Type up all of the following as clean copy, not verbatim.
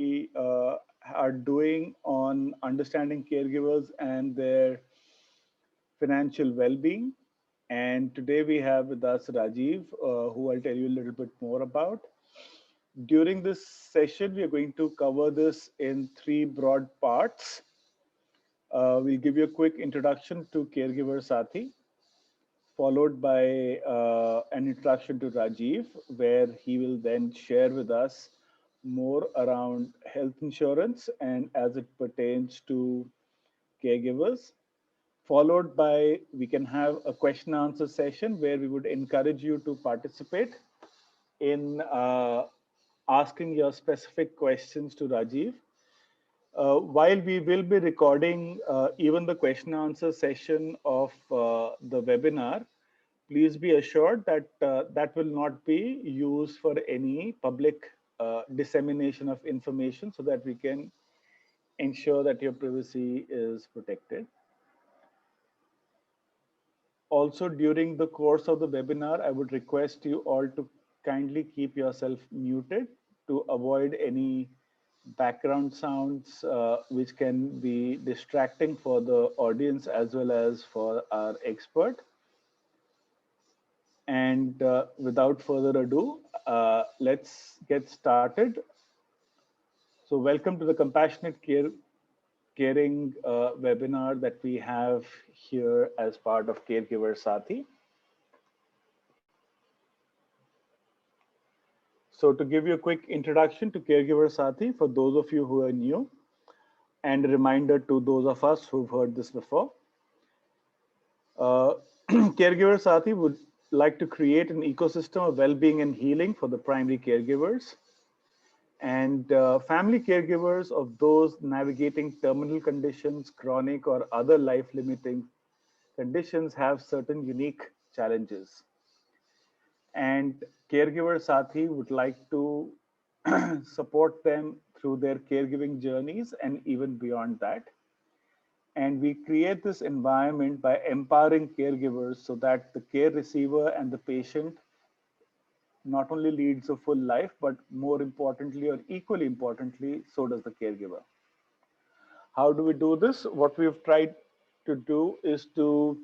we are doing on understanding caregivers and their financial well-being. And today we have with us Rajeev, who I'll tell you a little bit more about. During this session, we are going to cover this in three broad parts. We'll give you a quick introduction to Caregiver Saathi, followed by an introduction to Rajiv, where he will then share with us more around health insurance and as it pertains to caregivers. Followed by, we can have a question answer session where we would encourage you to participate in asking your specific questions to Rajiv. While we will be recording even the question answer session of the webinar, please be assured that that will not be used for any public dissemination of information so that we can ensure that your privacy is protected. Also, during the course of the webinar, I would request you all to kindly keep yourself muted to avoid any background sounds which can be distracting for the audience as well as for our expert. And without further ado, let's get started. So welcome to the Compassionate Caring webinar that we have here as part of Caregiver Saathi. So to give you a quick introduction to Caregiver Saathi, for those of you who are new, and a reminder to those of us who've heard this before, Caregiver Saathi would like to create an ecosystem of well-being and healing for the primary caregivers and family caregivers of those navigating terminal conditions, chronic or other life-limiting conditions have certain unique challenges. And Caregiver Saathi would like to support them through their caregiving journeys and even beyond that. And we create this environment by empowering caregivers so that the care receiver and the patient not only leads a full life, but more importantly or equally importantly, so does the caregiver. How do we do this? What we've tried to do is to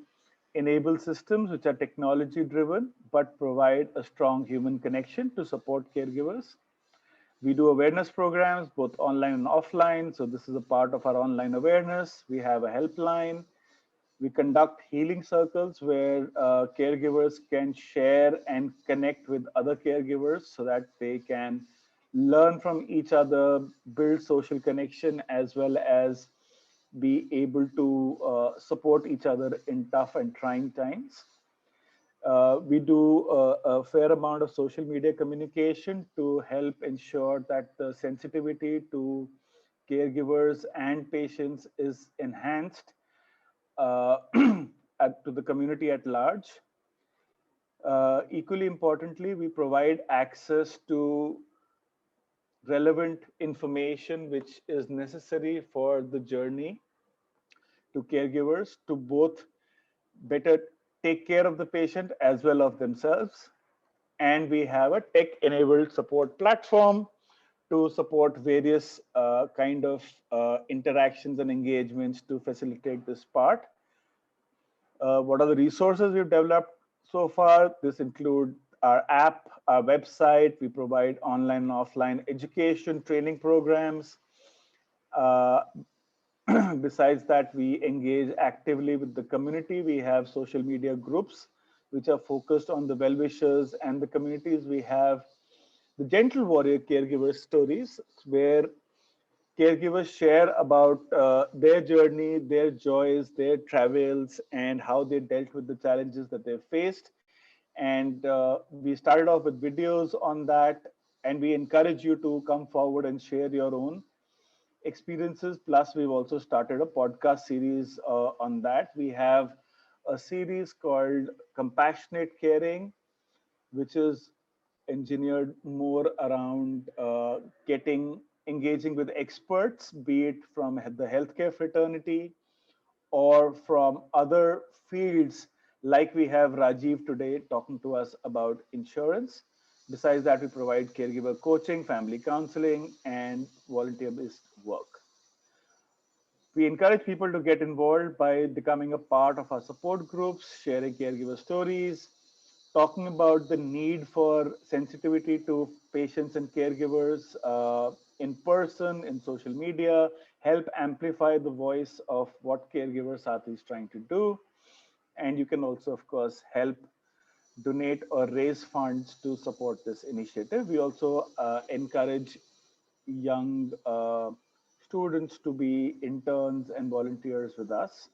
enable systems which are technology driven, but provide a strong human connection to support caregivers. We do awareness programs, both online and offline. So this is a part of our online awareness. We have a helpline. We conduct healing circles where caregivers can share and connect with other caregivers so that they can learn from each other, build social connection, as well as be able to support each other in tough and trying times. We do a fair amount of social media communication to help ensure that the sensitivity to caregivers and patients is enhanced to the community at large. Equally importantly, we provide access to relevant information which is necessary for the journey to caregivers to both better take care of the patient as well as themselves. And we have a tech-enabled support platform to support various kind of interactions and engagements to facilitate this part. What are the resources we've developed so far? This include our app, our website. We provide online and offline education training programs. Besides that, we engage actively with the community. We have social media groups which are focused on the well-wishers and the communities. We have the Gentle Warrior Caregiver Stories, where caregivers share about their journey, their joys, their travels, and how they dealt with the challenges that they faced. And we started off with videos on that, and we encourage you to come forward and share your own experiences. Plus, we've also started a podcast series on that. We have a series called Compassionate Caring, which is engineered more around engaging with experts, be it from the healthcare fraternity or from other fields, like we have Rajiv today talking to us about insurance. Besides that, we provide caregiver coaching, family counseling, and volunteer based work. We encourage people to get involved by becoming a part of our support groups, sharing caregiver stories, talking about the need for sensitivity to patients and caregivers in person, in social media, help amplify the voice of what Caregiver Saathi is trying to do. And you can also, of course, help donate or raise funds to support this initiative. We also encourage young students to be interns and volunteers with us.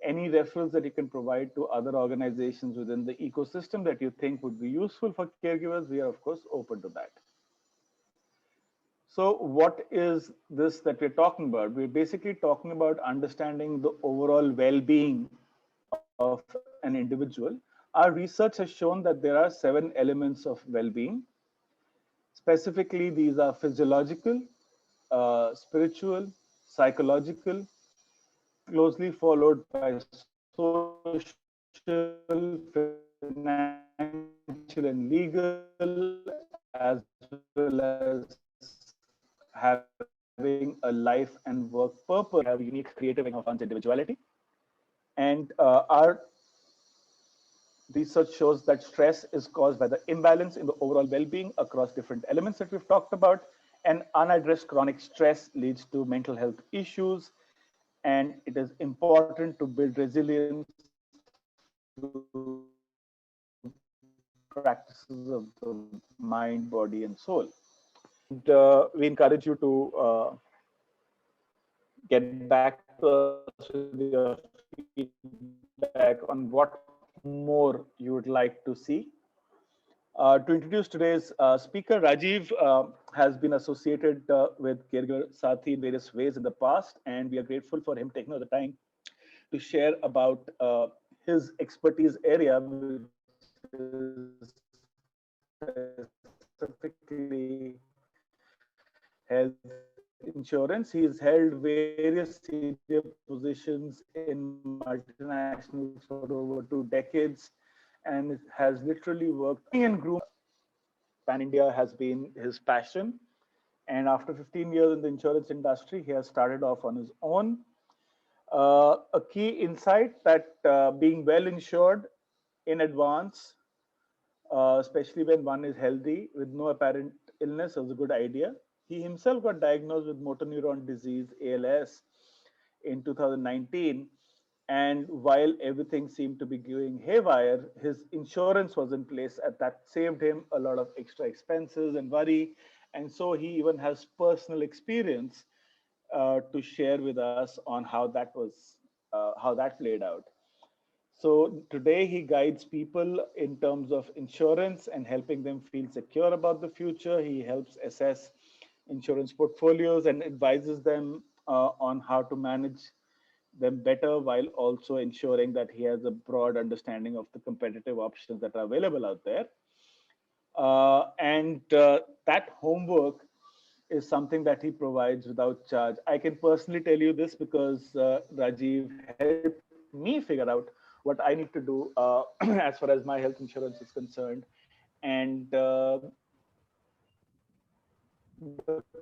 Any referrals that you can provide to other organizations within the ecosystem that you think would be useful for caregivers, we are, of course, open to that. So, what is this that we're talking about? We're basically talking about understanding the overall well being of an individual. Our research has shown that there are 7 elements of well being. Specifically, these are physiological, spiritual, psychological, closely followed by social, financial, and legal, as well as having a life and work purpose. We have unique creative of one's individuality. And our research shows that stress is caused by the imbalance in the overall well-being across different elements that we've talked about. And unaddressed chronic stress leads to mental health issues. And it is important to build resilience through practices of the mind, body, and soul. And we encourage you to get back to us with your feedback on what more you would like to see. To introduce today's speaker, Rajiv has been associated with Caregiver Saathi in various ways in the past, and we are grateful for him taking the time to share about his expertise area, which is specifically health insurance. He's held various senior positions in multinationals for over 2 decades and has literally worked and pan India has been his passion. And after 15 years in the insurance industry, he has started off on his own. A key insight that being well insured in advance, especially when one is healthy with no apparent illness, is a good idea. He himself got diagnosed with motor neuron disease, ALS, in 2019. And while everything seemed to be going haywire, his insurance was in place, and that saved him a lot of extra expenses and worry. And so he even has personal experience to share with us on how that played out. So today he guides people in terms of insurance and helping them feel secure about the future. He helps assess insurance portfolios and advises them on how to manage them better, while also ensuring that he has a broad understanding of the competitive options that are available out there. And that homework is something that he provides without charge. I can personally tell you this because Rajiv helped me figure out what I need to do as far as my health insurance is concerned. And the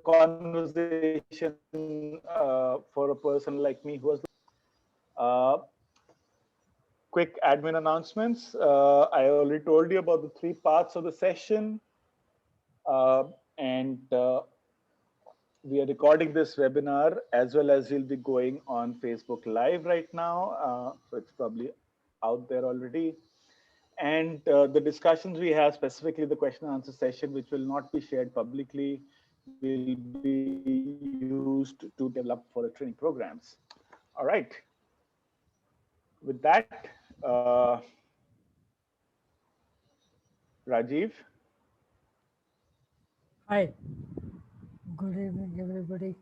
conversation for a person like me who has quick admin announcements. I already told you about the 3 parts of the session. And we are recording this webinar as well as we'll be going on Facebook Live right now. So it's probably out there already. And the discussions we have, specifically the question and answer session, which will not be shared publicly, will be used to develop for the training programs. All right. With that, Rajiv. Hi, good evening, everybody.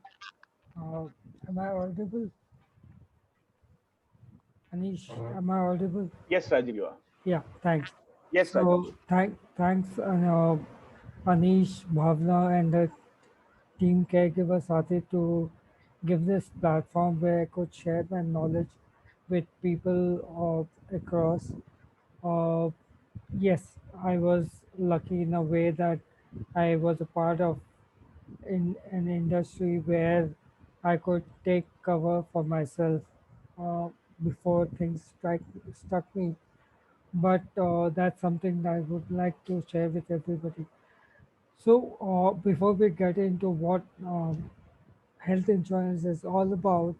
Am I audible? Anish, am I audible? Yes, Rajiv, you are. Yeah, thanks. Yes, Rajiv. Thanks, Anish, Bhavna, and the team Caregiver Saathi to give this platform where I could share my knowledge with people across. Uh, Yes, I was lucky in a way that I was a part of in an industry where I could take cover for myself uh, before things struck me. But that's something that I would like to share with everybody. So, before we get into what health insurance is all about,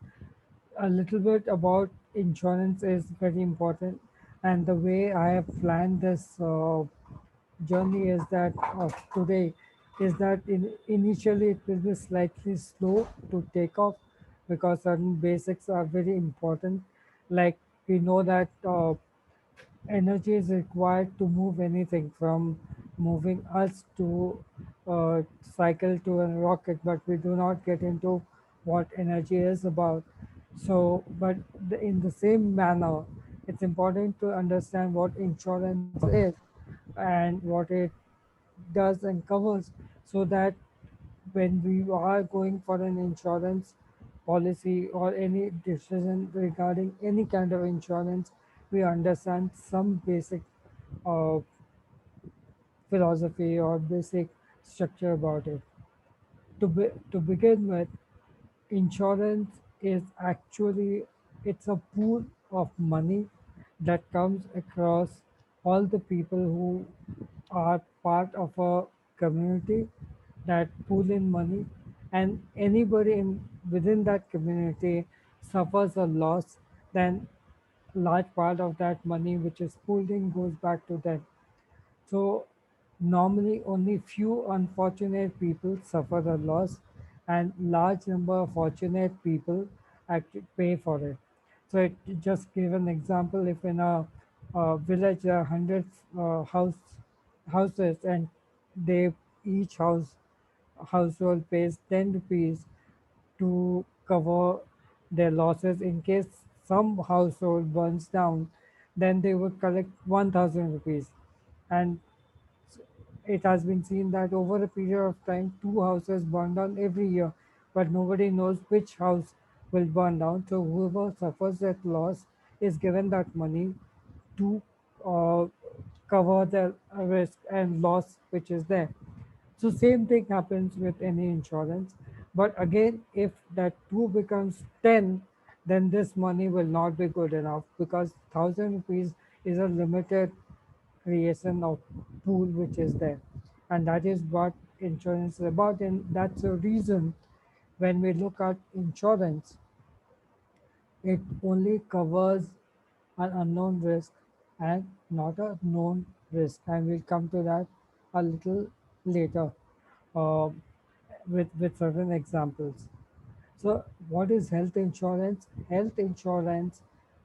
a little bit about insurance is very important. And the way I have planned this journey is that today is that initially it will be slightly slow to take off because certain basics are very important. Like we know that energy is required to move anything from moving us to cycle to a rocket, but we do not get into what energy is about. So, but in the same manner, it's important to understand what insurance is and what it does and covers, so that when we are going for an insurance policy or any decision regarding any kind of insurance, we understand some basic uh, philosophy or basic structure about it. To begin with, insurance is actually it's a pool of money that comes across all the people who are part of a community that pool in money, and anybody within that community suffers a loss, then large part of that money which is pooled in goes back to them. So normally only few unfortunate people suffer a loss, and large number of fortunate people actually pay for it. So just give an example, if in a village there are 100 houses, and they each household pays 10 rupees to cover their losses in case some household burns down, then they would collect 1000 rupees. And it has been seen that over a period of time, two houses burn down every year, but nobody knows which house will burn down. So whoever suffers that loss is given that money to uh, cover the risk and loss which is there. So same thing happens with any insurance. But again, if that 2 becomes 10, then this money will not be good enough, because 1000 rupees is a limited creation of pool which is there. And that is what insurance is about. And that's the reason when we look at insurance, it only covers an unknown risk and not a known risk. And we'll come to that a little later uh, with certain examples. So, what is health insurance? Health insurance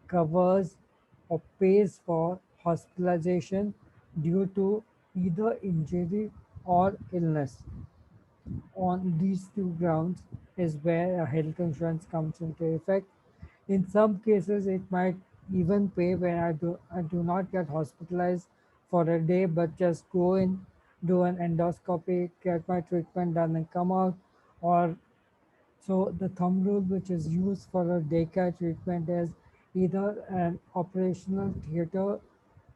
covers or pays for hospitalization due to either injury or illness. On these two grounds is where a health insurance comes into effect. In some cases, it might even pay when I do not get hospitalized for a day, but just go in, do an endoscopy, get my treatment done, and come out. Or so the thumb rule which is used for a daycare treatment is either an operational theater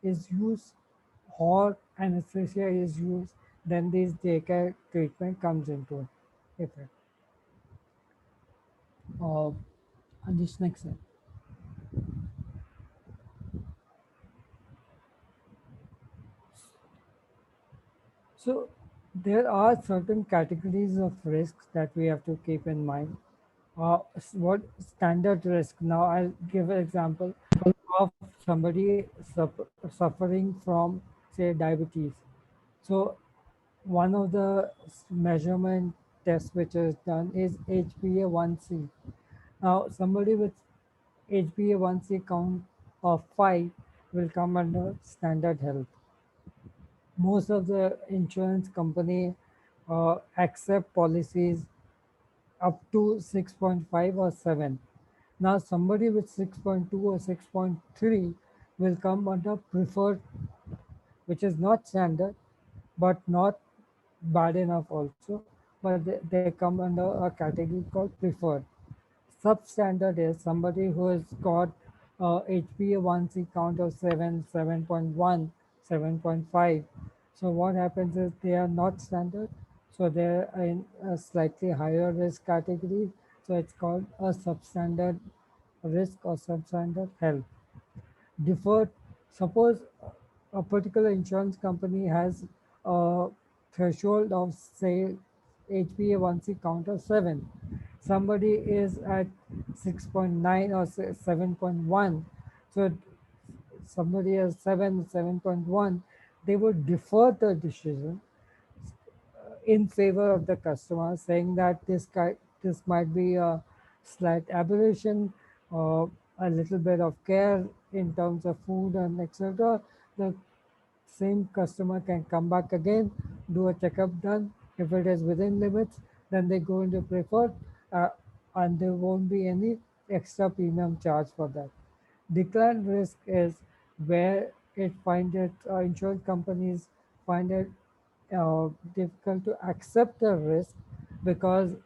is used or anesthesia is used, then this daycare treatment comes into effect. Uh, and this next slide. So there are certain categories of risks that we have to keep in mind. What standard risk? Now I'll give an example of somebody suffering from, say, diabetes. So one of the measurement tests which is done is HbA1c. Now somebody with HbA1c count of 5 will come under standard health. Most of the insurance company accept policies up to 6.5 or 7. Now somebody with 6.2 or 6.3 will come under preferred, which is not standard but not bad enough also, but they come under a category called preferred. Substandard is somebody who has got HbA1c count of 7, 7.1, 7.5. So what happens is they are not standard, so they're in a slightly higher risk category. So it's called a substandard risk or substandard health. Deferred, suppose a particular insurance company has a threshold of say HbA1c count of 7. Somebody is at 6.9 or 7.1. So somebody has 7, 7.1, they would defer the decision in favor of the customer, saying that this might be a slight aberration, or a little bit of care in terms of food and etc. The same customer can come back again, do a checkup done. If it is within limits, then they go into preferred, uh, and there won't be any extra premium charge for that. Decline risk is where it find it insurance companies find it difficult to accept the risk because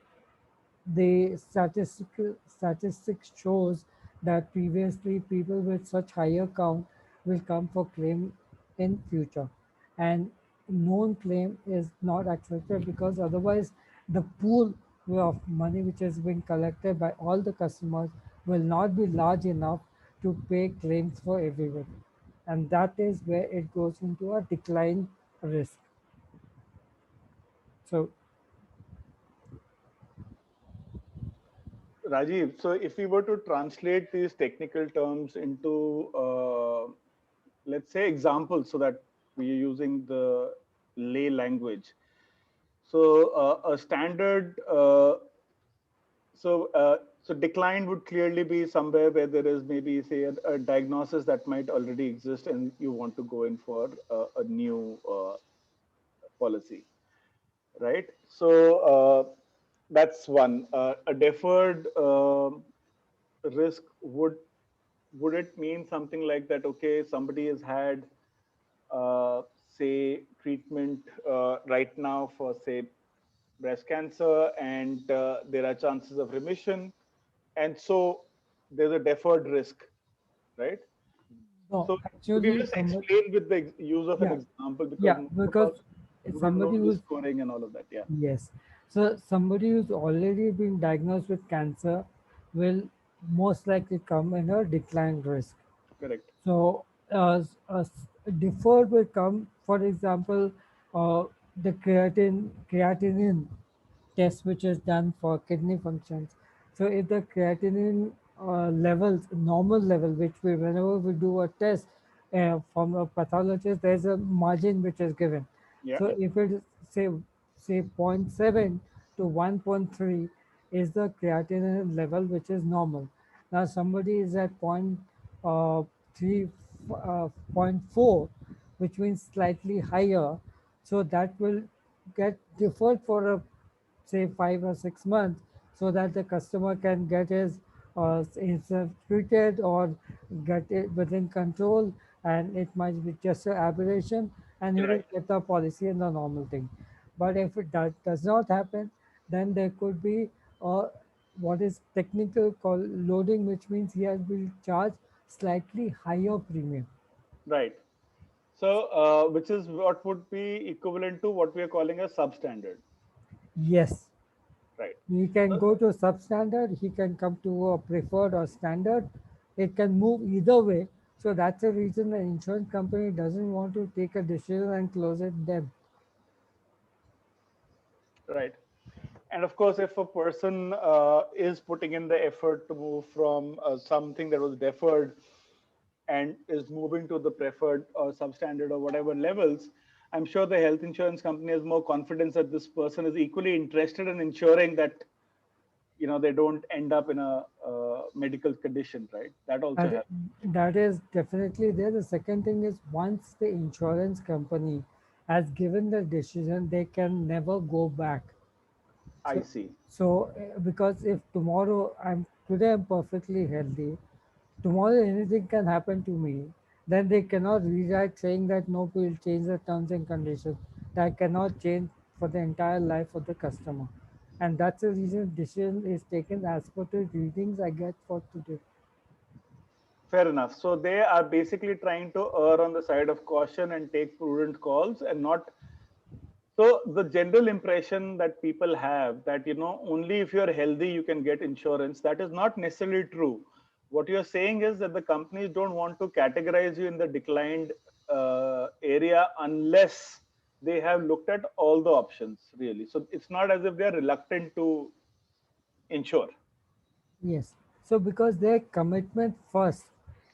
the statistics shows that previously people with such higher count will come for claim in future, and known claim is not accepted because otherwise the pool of money which has been collected by all the customers will not be large enough to pay claims for everyone, and that is where it goes into a decline risk. So Rajiv, so if we were to translate these technical terms into, let's say, examples so that we are using the lay language. So a standard, so decline would clearly be somewhere where there is maybe say a diagnosis that might already exist and you want to go in for a new policy, right? So that's one. A deferred risk would it mean something like that? Okay, somebody has had say treatment right now for say breast cancer, and there are chances of remission, and so there's a deferred risk, right? no, So could you actually, just somebody, explain with the use of an yeah, example, because yeah, most of because us wouldn't know somebody the who's, scoring and all of that. Yeah, yes, so somebody who's already been diagnosed with cancer will most likely come in a decline risk. correct. So, deferred will come, for example, uh, the creatinine test which is done for kidney functions. So if the creatinine levels, normal level, which we whenever we do a test from a pathologist, there's a margin which is given. Yeah, So if it is say zero point 0.7 to 1.3 is the creatinine level which is normal. Now somebody is at point 3 point 4, which means slightly higher. So that will get deferred for a say 5 or 6 months, so that the customer can get his treated or get it within control, and it might be just an aberration, and he will right, get the policy and the normal thing. But if it does not happen, then there could be what is technical called loading, which means he has been charged slightly higher premium. right. So which is what would be equivalent to what we are calling a substandard, Yes. right? He So, can go to substandard, he can come to a preferred or standard. It can move either way. So that's the reason the insurance company doesn't want to take a decision and close it then. right. And of course, if a person is putting in the effort to move from something that was deferred and is moving to the preferred or substandard or whatever levels, I'm sure the health insurance company has more confidence that this person is equally interested in ensuring that they don't end up in a medical condition, right? That also That, helps. that is definitely there. The second thing is once the insurance company has given the decision, they can never go back. I So, see. because if tomorrow today I'm perfectly healthy, tomorrow anything can happen to me, then they cannot rewrite saying that no, we'll change the terms and conditions. That cannot change for the entire life of the customer. And that's the reason decision is taken as per the readings I get for today. Fair enough. So they are basically trying to err on the side of caution and take prudent calls and not. So the general impression that people have that, only if you're healthy you can get insurance, that is not necessarily true. What you're saying is that the companies don't want to categorize you in the declined area unless they have looked at all the options, really. So it's not as if they're reluctant to insure. Yes. So because their commitment first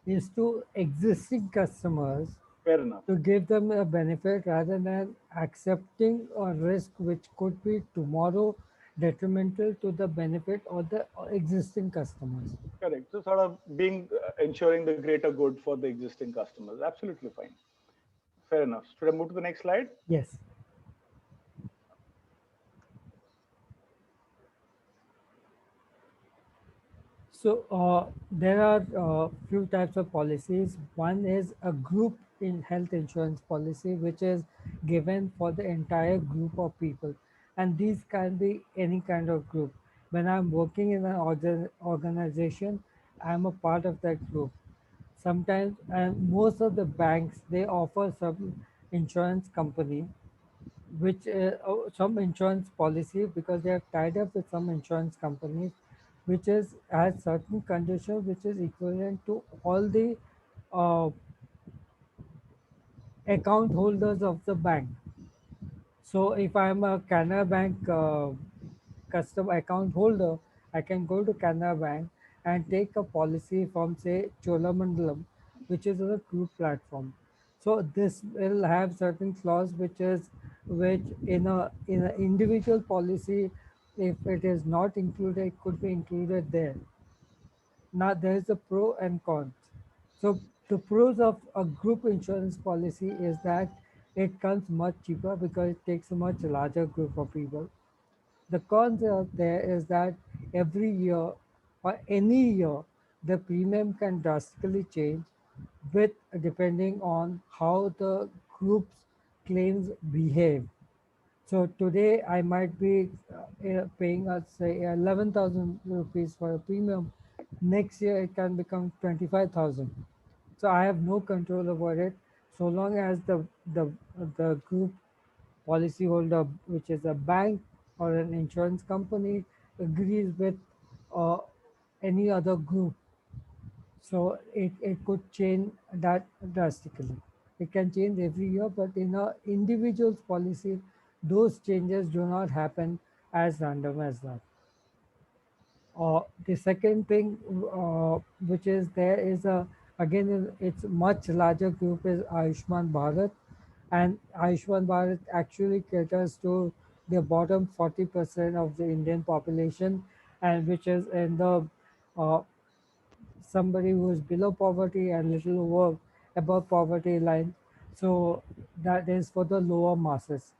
is to existing customers Fair enough. to give them a benefit rather than accepting a risk which could be tomorrow detrimental to the benefit of the existing customers. Correct. So sort of being ensuring the greater good for the existing customers. Absolutely fine. Fair enough. Should I move to the next slide? Yes. So there are few types of policies. One is a group in health insurance policy, which is given for the entire group of people, and these can be any kind of group. When I'm working in an organization, I'm a part of that group. Sometimes, and most of the banks they offer some insurance company which some insurance policy because they have tied up with some insurance companies which is has certain conditions which is equivalent to all the uh, account holders of the bank. So if I'm a Canara Bank custom account holder, I can go to Canara Bank and take a policy from say Cholamandalam, which is a group platform. So this will have certain clause which in an individual policy, if it is not included, it could be included there. Now there is a pro and cons. So the pros of a group insurance policy is that it comes much cheaper because it takes a much larger group of people. The cons out there is that every year or any year the premium can drastically change with depending on how the group's claims behave. So today I might be paying say 11,000 rupees for a premium. Next year it can become 25,000. So I have no control over it so long as the group policyholder, which is a bank or an insurance company, agrees with uh, any other group. So it could change that drastically. It can change every year, but in a individual's policy, those changes do not happen as random as that. The second thing which is there is it's much larger group is Ayushman Bharat, and Ayushman Bharat actually caters to the bottom 40% of the Indian population, and which is in the uh, somebody who is below poverty and little over above poverty line. So that is for the lower masses.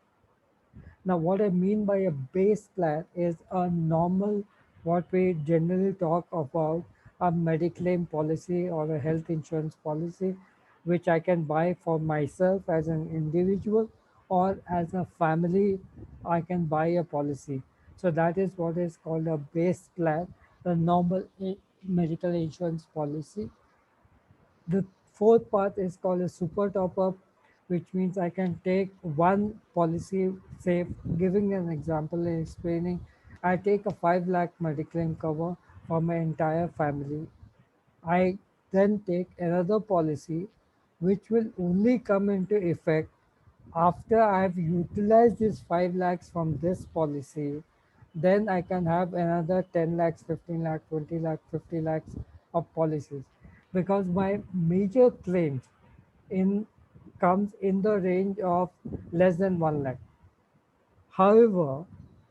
Now, what I mean by a base plan is a normal, what we generally talk about, a mediclaim policy or a health insurance policy, which I can buy for myself as an individual or as a family, I can buy a policy. So that is what is called a base plan, the normal medical insurance policy. The fourth part is called a super top up, which means I can take one policy, say, giving an example and explaining, I take a 5 lakh mediclaim cover for my entire family. I then take another policy which will only come into effect after I have utilized this 5 lakhs from this policy. Then I can have another 10 lakhs, 15 lakh, 20 lakh, 50 lakhs of policies because my major claims in comes in the range of less than 1 lakh. However,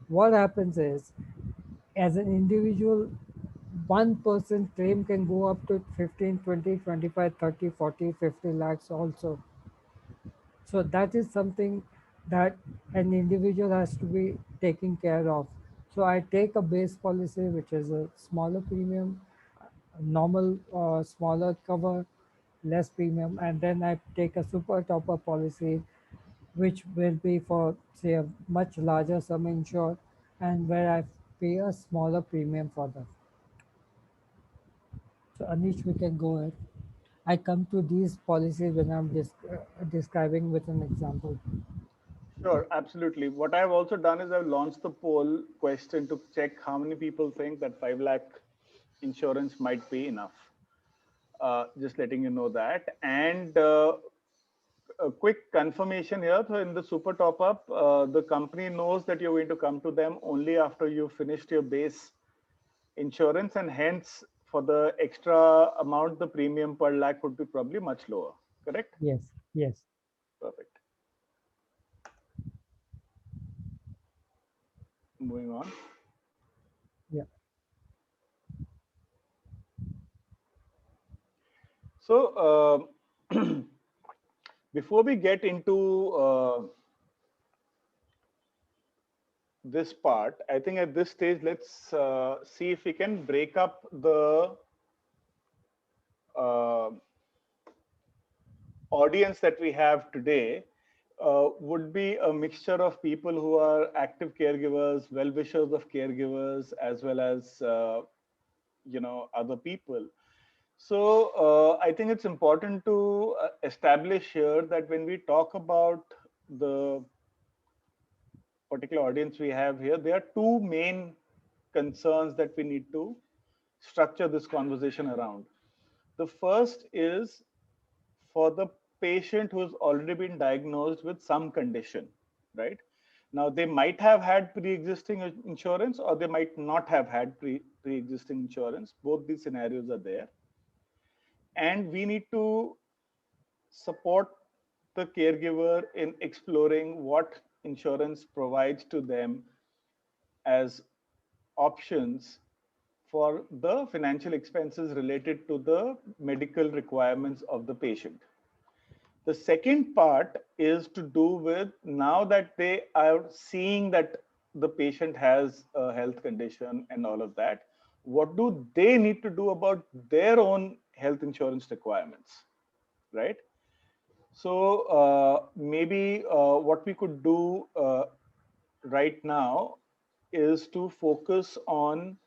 what happens is as an individual, one person claim can go up to 15, 20, 25, 30, 40, 50 lakhs also. So that is something that an individual has to be taking care of. So I take a base policy, which is a smaller premium, normal smaller cover, less premium, and then I take a super topper policy, which will be for say a much larger sum insured, and where I pay a smaller premium for that. So Anish, we can go ahead. I come to these policies when I'm describing with an example. Sure, absolutely. What I've also done is I've launched the poll question to check how many people think that 5 lakh insurance might be enough. Just letting you know that. And a quick confirmation here. So in the super top up, the company knows that you're going to come to them only after you've finished your base insurance, and hence for the extra amount, the premium per lakh would be probably much lower. Correct? Yes, yes, Perfect. Moving on. yeah, So before we get into this part, I think at this stage, let's see if we can break up the uh, audience that we have today. Would be a mixture of people who are active caregivers, well-wishers of caregivers, as well as other people. So I think it's important to establish here that when we talk about the particular audience we have here, there are two main concerns that we need to structure this conversation around. The first is for the patient who's already been diagnosed with some condition, right? Now, they might have had pre existing insurance or they might not have had pre existing insurance. Both these scenarios are there. And we need to support the caregiver in exploring what insurance provides to them as options for the financial expenses related to the medical requirements of the patient. The second part is to do with now that they are seeing that the patient has a health condition and all of that, what do they need to do about their own health insurance requirements, right? So maybe what we could do right now is to focus on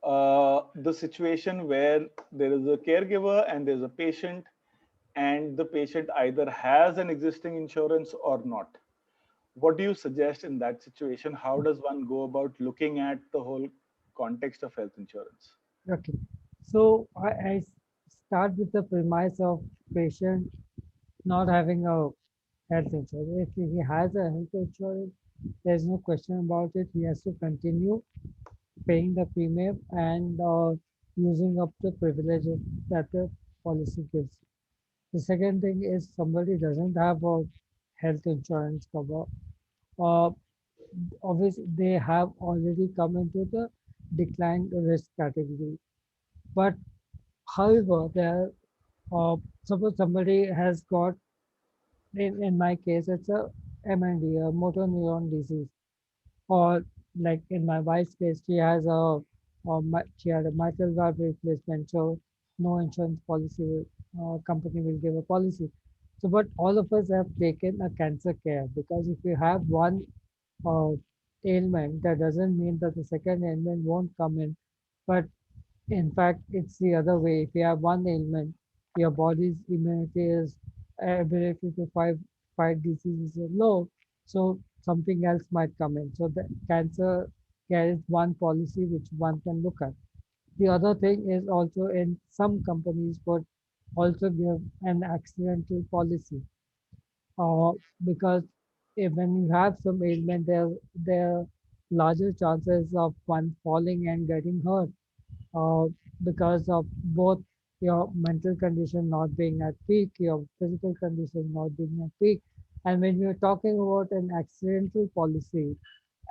the situation where there is a caregiver and there's a patient, and the patient either has an existing insurance or not. What do you suggest in that situation? How does one go about looking at the whole context of health insurance? okay. So I start with the premise of patient not having a health insurance. If he has a health insurance, there's no question about it. He has to continue paying the premium and using up the privileges that the policy gives. The second thing is somebody doesn't have a health insurance cover. Uh, Obviously, they have already come into the declined risk category. But however, there suppose somebody has got, in my case, it's a MND, a motor neuron disease, or like in my wife's case, she has she had a mitral valve replacement, so no insurance policy company will give a policy. So, but all of us have taken a cancer care, because if you have one uh, ailment, that doesn't mean that the second ailment won't come in. But in fact, it's the other way. If you have one ailment, your body's immunity is ability to fight diseases is low, so something else might come in. So the cancer care is one policy which one can look at. The other thing is also in some companies would also give an accidental policy, uh, because if when you have some ailment, there are larger chances of one falling and getting hurt, uh, because of both your mental condition not being at peak, your physical condition not being at peak. And when you're talking about an accidental policy,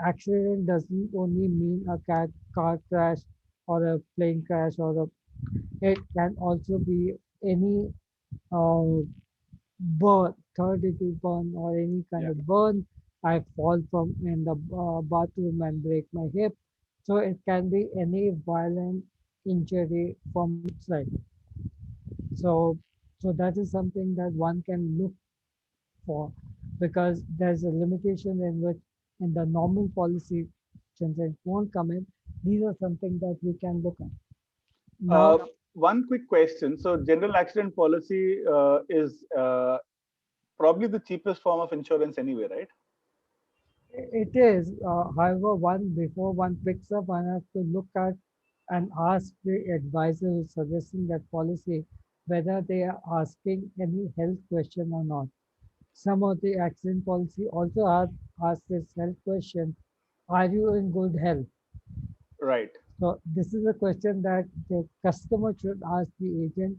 accident doesn't only mean a car crash or a plane crash, it can also be any uh, burn, third degree burn, or any kind Yeah. of burn. I fall from in the bathroom and break my hip. So it can be any violent injury from outside. So, so that is something that one can look for, because there's a limitation in which in the normal policy, since it won't come in, these are something that we can look at. Uh, Now, one quick question. So, general accident policy is probably the cheapest form of insurance anyway, right? It is, however, one before one picks up, one has to look at and ask the advisor who's suggesting that policy whether they are asking any health question or not. Some of the accident policy also ask this health question: Are you in good health? Right, So this is a question that the customer should ask the agent,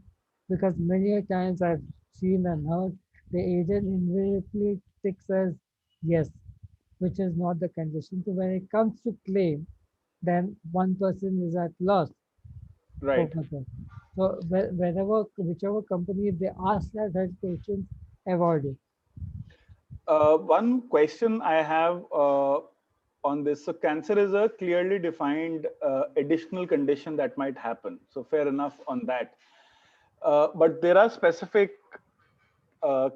because many a times I've seen and heard the agent invariably ticks as yes, which is not the condition. So when it comes to claim, then one person is at loss right. over there. So whenever, whichever company, if they ask that health questions, avoid it. One question I have on this. So, cancer is a clearly defined additional condition that might happen. So, fair enough on that. But there are specific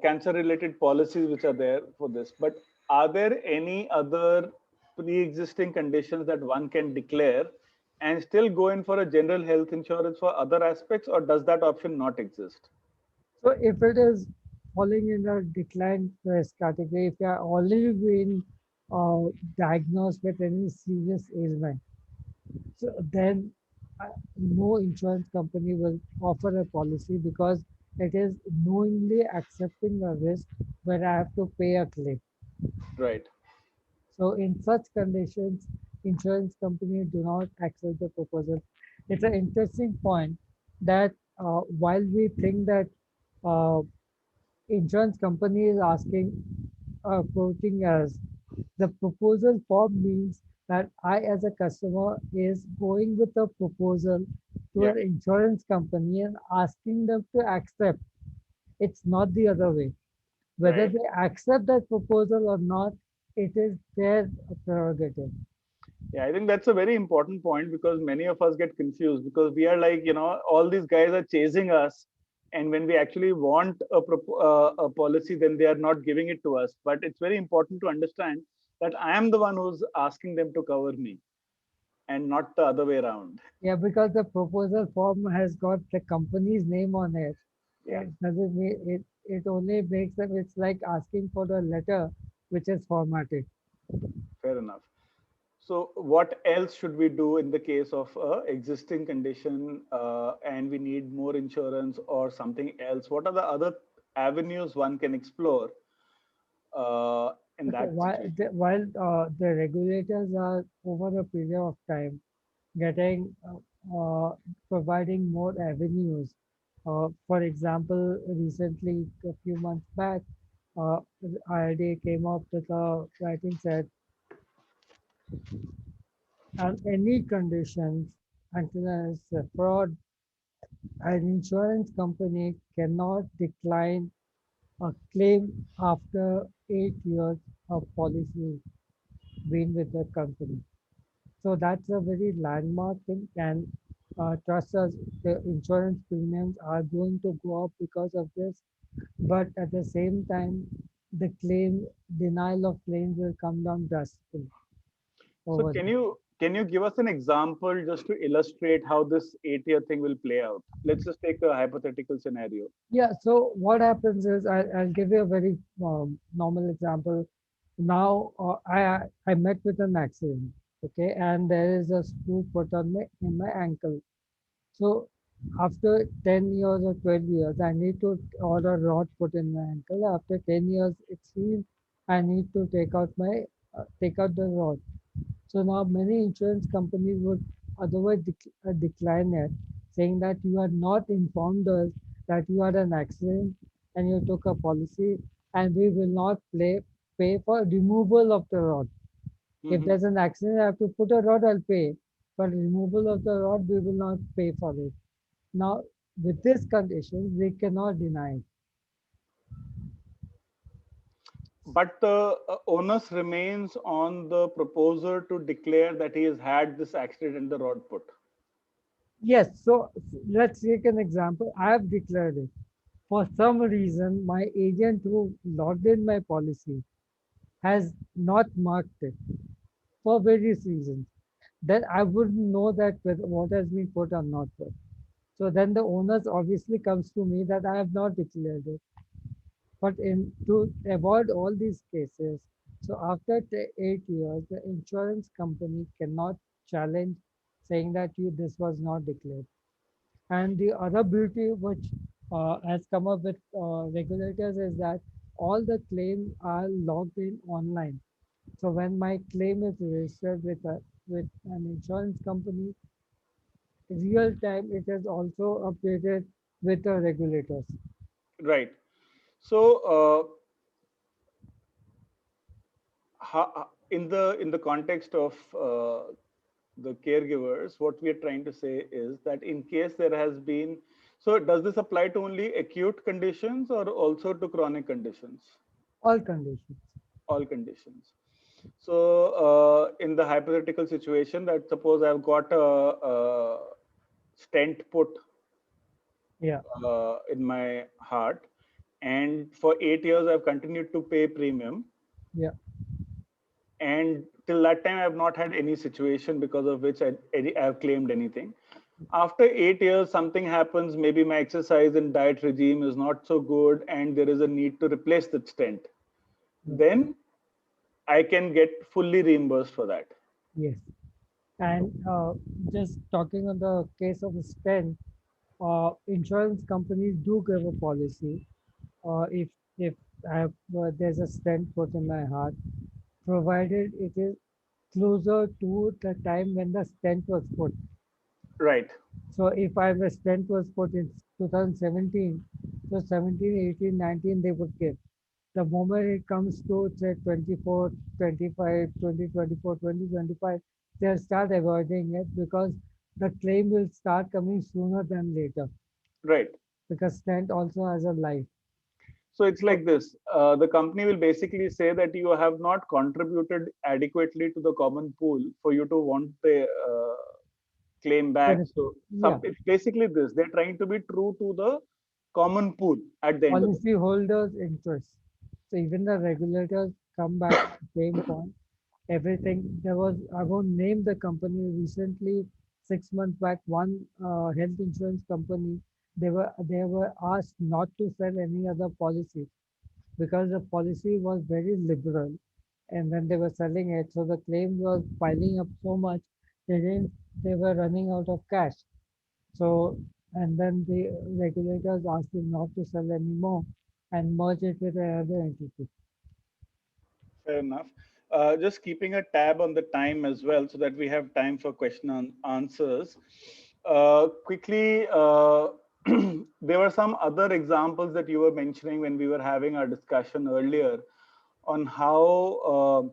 cancer related policies which are there for this. But are there any other pre existing conditions that one can declare and still go in for a general health insurance for other aspects, or does that option not exist? So if it is falling in a decline risk category, if you are already been uh, diagnosed with any serious ailment, so then no insurance company will offer a policy, because it is knowingly accepting a risk where I have to pay a claim. Right, So in such conditions, insurance companies do not accept the proposal. It's an interesting point that while we think that uh, insurance company is asking, quoting us, the proposal form means that I as a customer is going with a proposal to yeah, an insurance company and asking them to accept. It's not the other way. Whether right. they accept that proposal or not, it is their prerogative. Yeah, I think that's a very important point because many of us get confused because we are like, all these guys are chasing us. And when we actually want a policy, then they are not giving it to us. But it's very important to understand that I am the one who's asking them to cover me and not the other way around. Yeah, because the proposal form has got the company's name on it. Yeah, It doesn't mean it only makes them, it's like asking for a letter which is formatted. fair enough. So, what else should we do in the case of a existing condition and we need more insurance or something else? What are the other avenues one can explore in Okay, that situation? while the regulators are over a period of time getting providing more avenues. For example, recently, a few months back, IRDA came up with a writing said, on any conditions until there is a fraud, an insurance company cannot decline a claim after 8 years of policy being with the company. So that's a very landmark thing, and trust us, the insurance premiums are going to go up because of this. But at the same time, the claim denial of claims will come down drastically So, over there. can you give us an example just to illustrate how this 8 year thing will play out? Let's just take a hypothetical scenario. Yeah. So what happens is, I'll give you a very normal example. Now, I met with an accident, okay, and there is a screw put on my in my ankle. So after 10 years or 12 years, I need to order a rod put in my ankle. After 10 years, it's healed. I need to take out the rod. So now many insurance companies would otherwise decline it, saying that you are not informed us that you had an accident and you took a policy, and we will not pay for removal of the rod. If Hmm. there's an accident, I have to put a rod, I'll pay. But removal of the rod, we will not pay for it. Now, with this condition, we cannot deny it. But the onus remains on the proposer to declare that he has had this accident and the rod put. Yes, so let's take an example. I have declared it. For some reason, my agent who logged in my policy has not marked it for various reasons. Then I wouldn't know that whether what has been put or not put. So then the onus obviously comes to me that I have not declared it. But in to avoid all these cases, so after 8 years, the insurance company cannot challenge saying that you this was not declared. And the other beauty which has come up with regulators is that all the claims are logged in online. So when my claim is registered with an insurance company, real time it is also updated with the regulators. Right. So, in the context of the caregivers, what we are trying to say is that in case there has been, so does this apply to only acute conditions or also to chronic conditions? All conditions. All conditions. So, in the hypothetical situation that suppose I've got a stent put Yeah, in my heart, and for 8 years I've continued to pay premium, yeah, and till that time I've not had any situation because of which I've claimed anything. After 8 years, something happens. Maybe my exercise and diet regime is not so good, and there is a need to replace that stent. yeah, Then I can get fully reimbursed for that. yes. And just talking on the case of stent, insurance companies do give a policy. If I have, there's a stent put in my heart, provided it is closer to the time when the stent was put. Right, So if I was stent was put in 2017, so 17, 18, 19 they would give. The moment it comes to say 24, 25, 2024, 2025, they'll start avoiding it because the claim will start coming sooner than later right. because stent also has a life. So it's So like this. The company will basically say that you have not contributed adequately to the common pool for you to want the claim back. benefit, So yeah, it's basically this. They're trying to be true to the common pool at the end of the policy holders' interest. So even the regulators come back to the same point. Everything there was, I won't name the company. Recently, 6 months back, one health insurance company, they were asked not to sell any other policy because the policy was very liberal, and when they were selling it, so the claim was piling up so much, they didn't they were running out of cash. So, and then the regulators asked them not to sell anymore and merge it with another entity. Fair enough. Just keeping a tab on the time as well, so that we have time for question and answers. Quickly, there were some other examples that you were mentioning when we were having our discussion earlier on how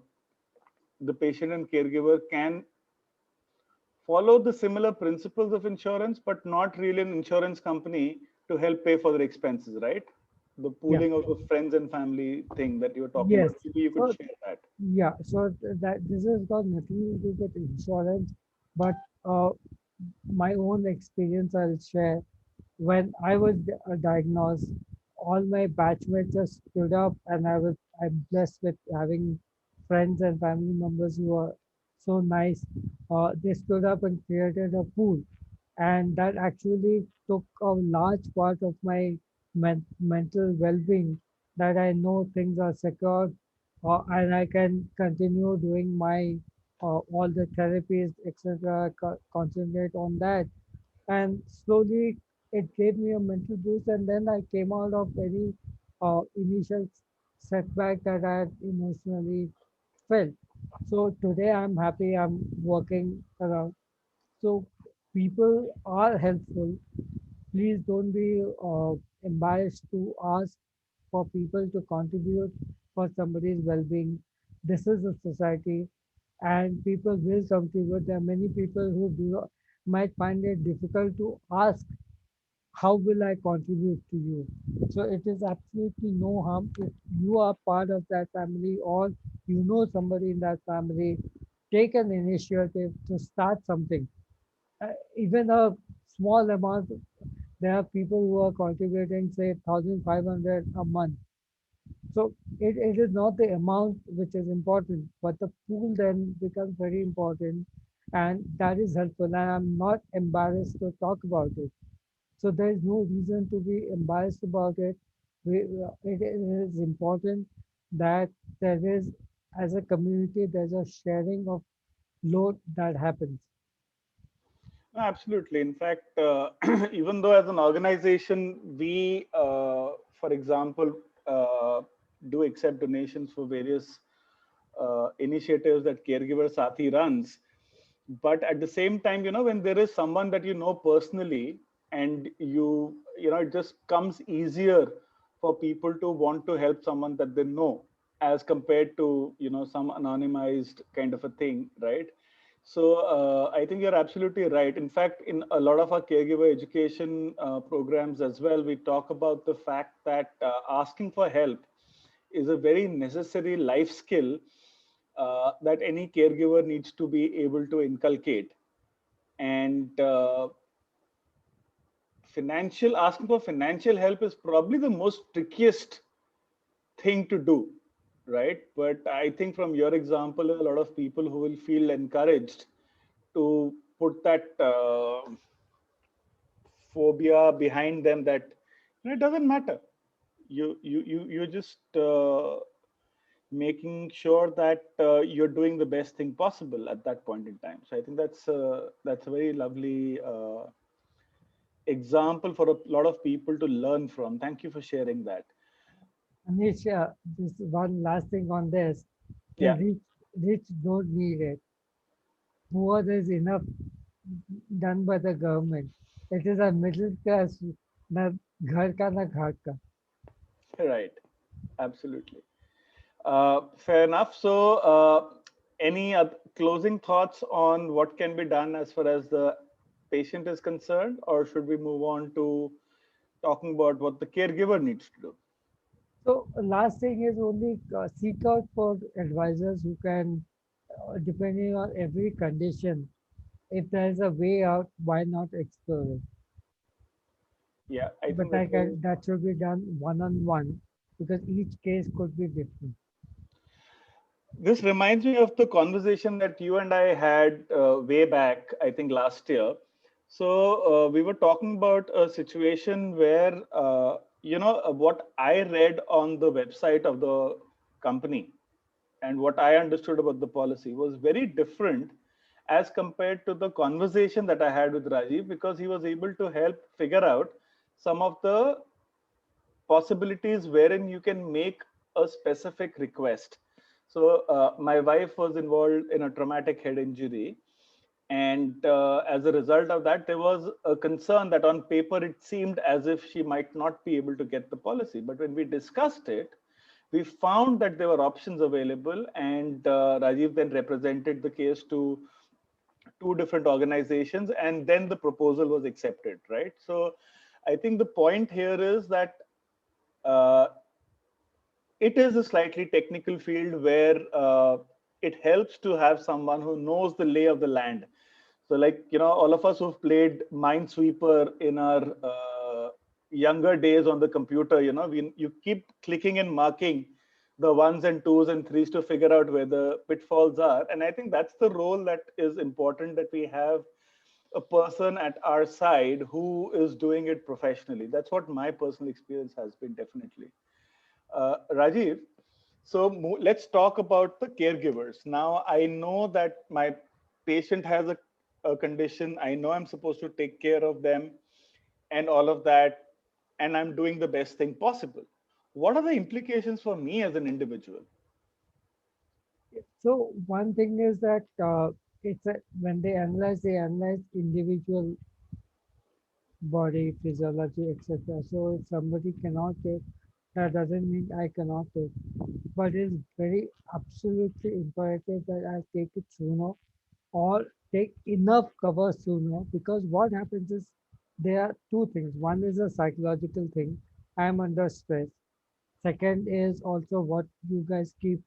the patient and caregiver can follow the similar principles of insurance, but not really an insurance company to help pay for their expenses, right? The Yeah. pooling of the friends and family thing that you were talking Yes. about. Maybe you could So share that. yeah, so that this has got nothing to do with insurance, but uh, my own experience I'll share. When I was diagnosed, all my batchmates just stood up, and I'm blessed with having friends and family members who are so nice. They stood up and created a pool, and that actually took a large part of my mental well-being. That I know things are secure, and I can continue doing my all the therapies, etc. Concentrate on that, and slowly it gave me a mental boost, and then I came out of very initial setback that I had emotionally felt. So today I'm happy, I'm working around. So people are helpful. Please don't be embarrassed to ask for people to contribute for somebody's well-being. This is a society, and people will contribute. There are many people who might find it difficult to ask, how will I contribute to you? So it is absolutely no harm if you are part of that family or you know somebody in that family. Take an initiative to start something. Even a small amount, there are people who are contributing, say, 1,500 a month. So it is not the amount which is important, but the pool then becomes very important, and that is helpful. And I'm not embarrassed to talk about it. So there is no reason to be embarrassed about it. It is important that there is, as a community, there's a sharing of load that happens. No, absolutely. In fact, even though as an organization, we, for example, do accept donations for various initiatives that Caregiver Saathi runs, but at the same time, when there is someone that you know personally, and it just comes easier for people to want to help someone that they know, as compared to some anonymized kind of a thing, right? So I think you're absolutely right. In fact, in a lot of our caregiver education programs as well, we talk about the fact that asking for help is a very necessary life skill that any caregiver needs to be able to inculcate. And financial asking for financial help is probably the most trickiest thing to do, right? But I think from your example, a lot of people who will feel encouraged to put that phobia behind them, that it doesn't matter. You're just making sure that you're doing the best thing possible at that point in time. So I think that's a very lovely example for a lot of people to learn from. Thank you for sharing that. Anish, just one last thing on this. The Yeah, rich don't need it. Poor, there's enough done by the government. It is a middle class, na ghar ka na ghat ka. right. Absolutely. Fair enough. So, any closing thoughts on what can be done as far as the patient is concerned, or should we move on to talking about what the caregiver needs to do? So last thing is only seek out for advisors who can, depending on every condition, if there is a way out, why not explore it? Yeah, I think But that's very. that should be done one on one because each case could be different. This reminds me of the conversation that you and I had way back, I think last year. So we were talking about a situation where, what I read on the website of the company and what I understood about the policy was very different as compared to the conversation that I had with Rajiv, because he was able to help figure out some of the possibilities wherein you can make a specific request. So, my wife was involved in a traumatic head injury. And as a result of that, there was a concern that on paper it seemed as if she might not be able to get the policy. But when we discussed it, we found that there were options available. And Rajiv then represented the case to two different organizations. And then the proposal was accepted, right? So, I think the point here is that uh, it is a slightly technical field where it helps to have someone who knows the lay of the land. So, like, all of us who've played Minesweeper in our younger days on the computer, you keep clicking and marking the ones and twos and threes to figure out where the pitfalls are. And I think that's the role that is important, that we have a person at our side who is doing it professionally. That's what my personal experience has been, definitely. Rajiv, so let's talk about the caregivers. Now, I know that my patient has a condition. I know I'm supposed to take care of them and all of that, and I'm doing the best thing possible. What are the implications for me as an individual? So one thing is that when they analyze individual body, physiology, etc. So if somebody cannot take, that doesn't mean I cannot take. But it's very absolutely imperative that I take it sooner or take enough cover sooner, because what happens is there are two things. One is a psychological thing. I'm under stress. Second is also what you guys keep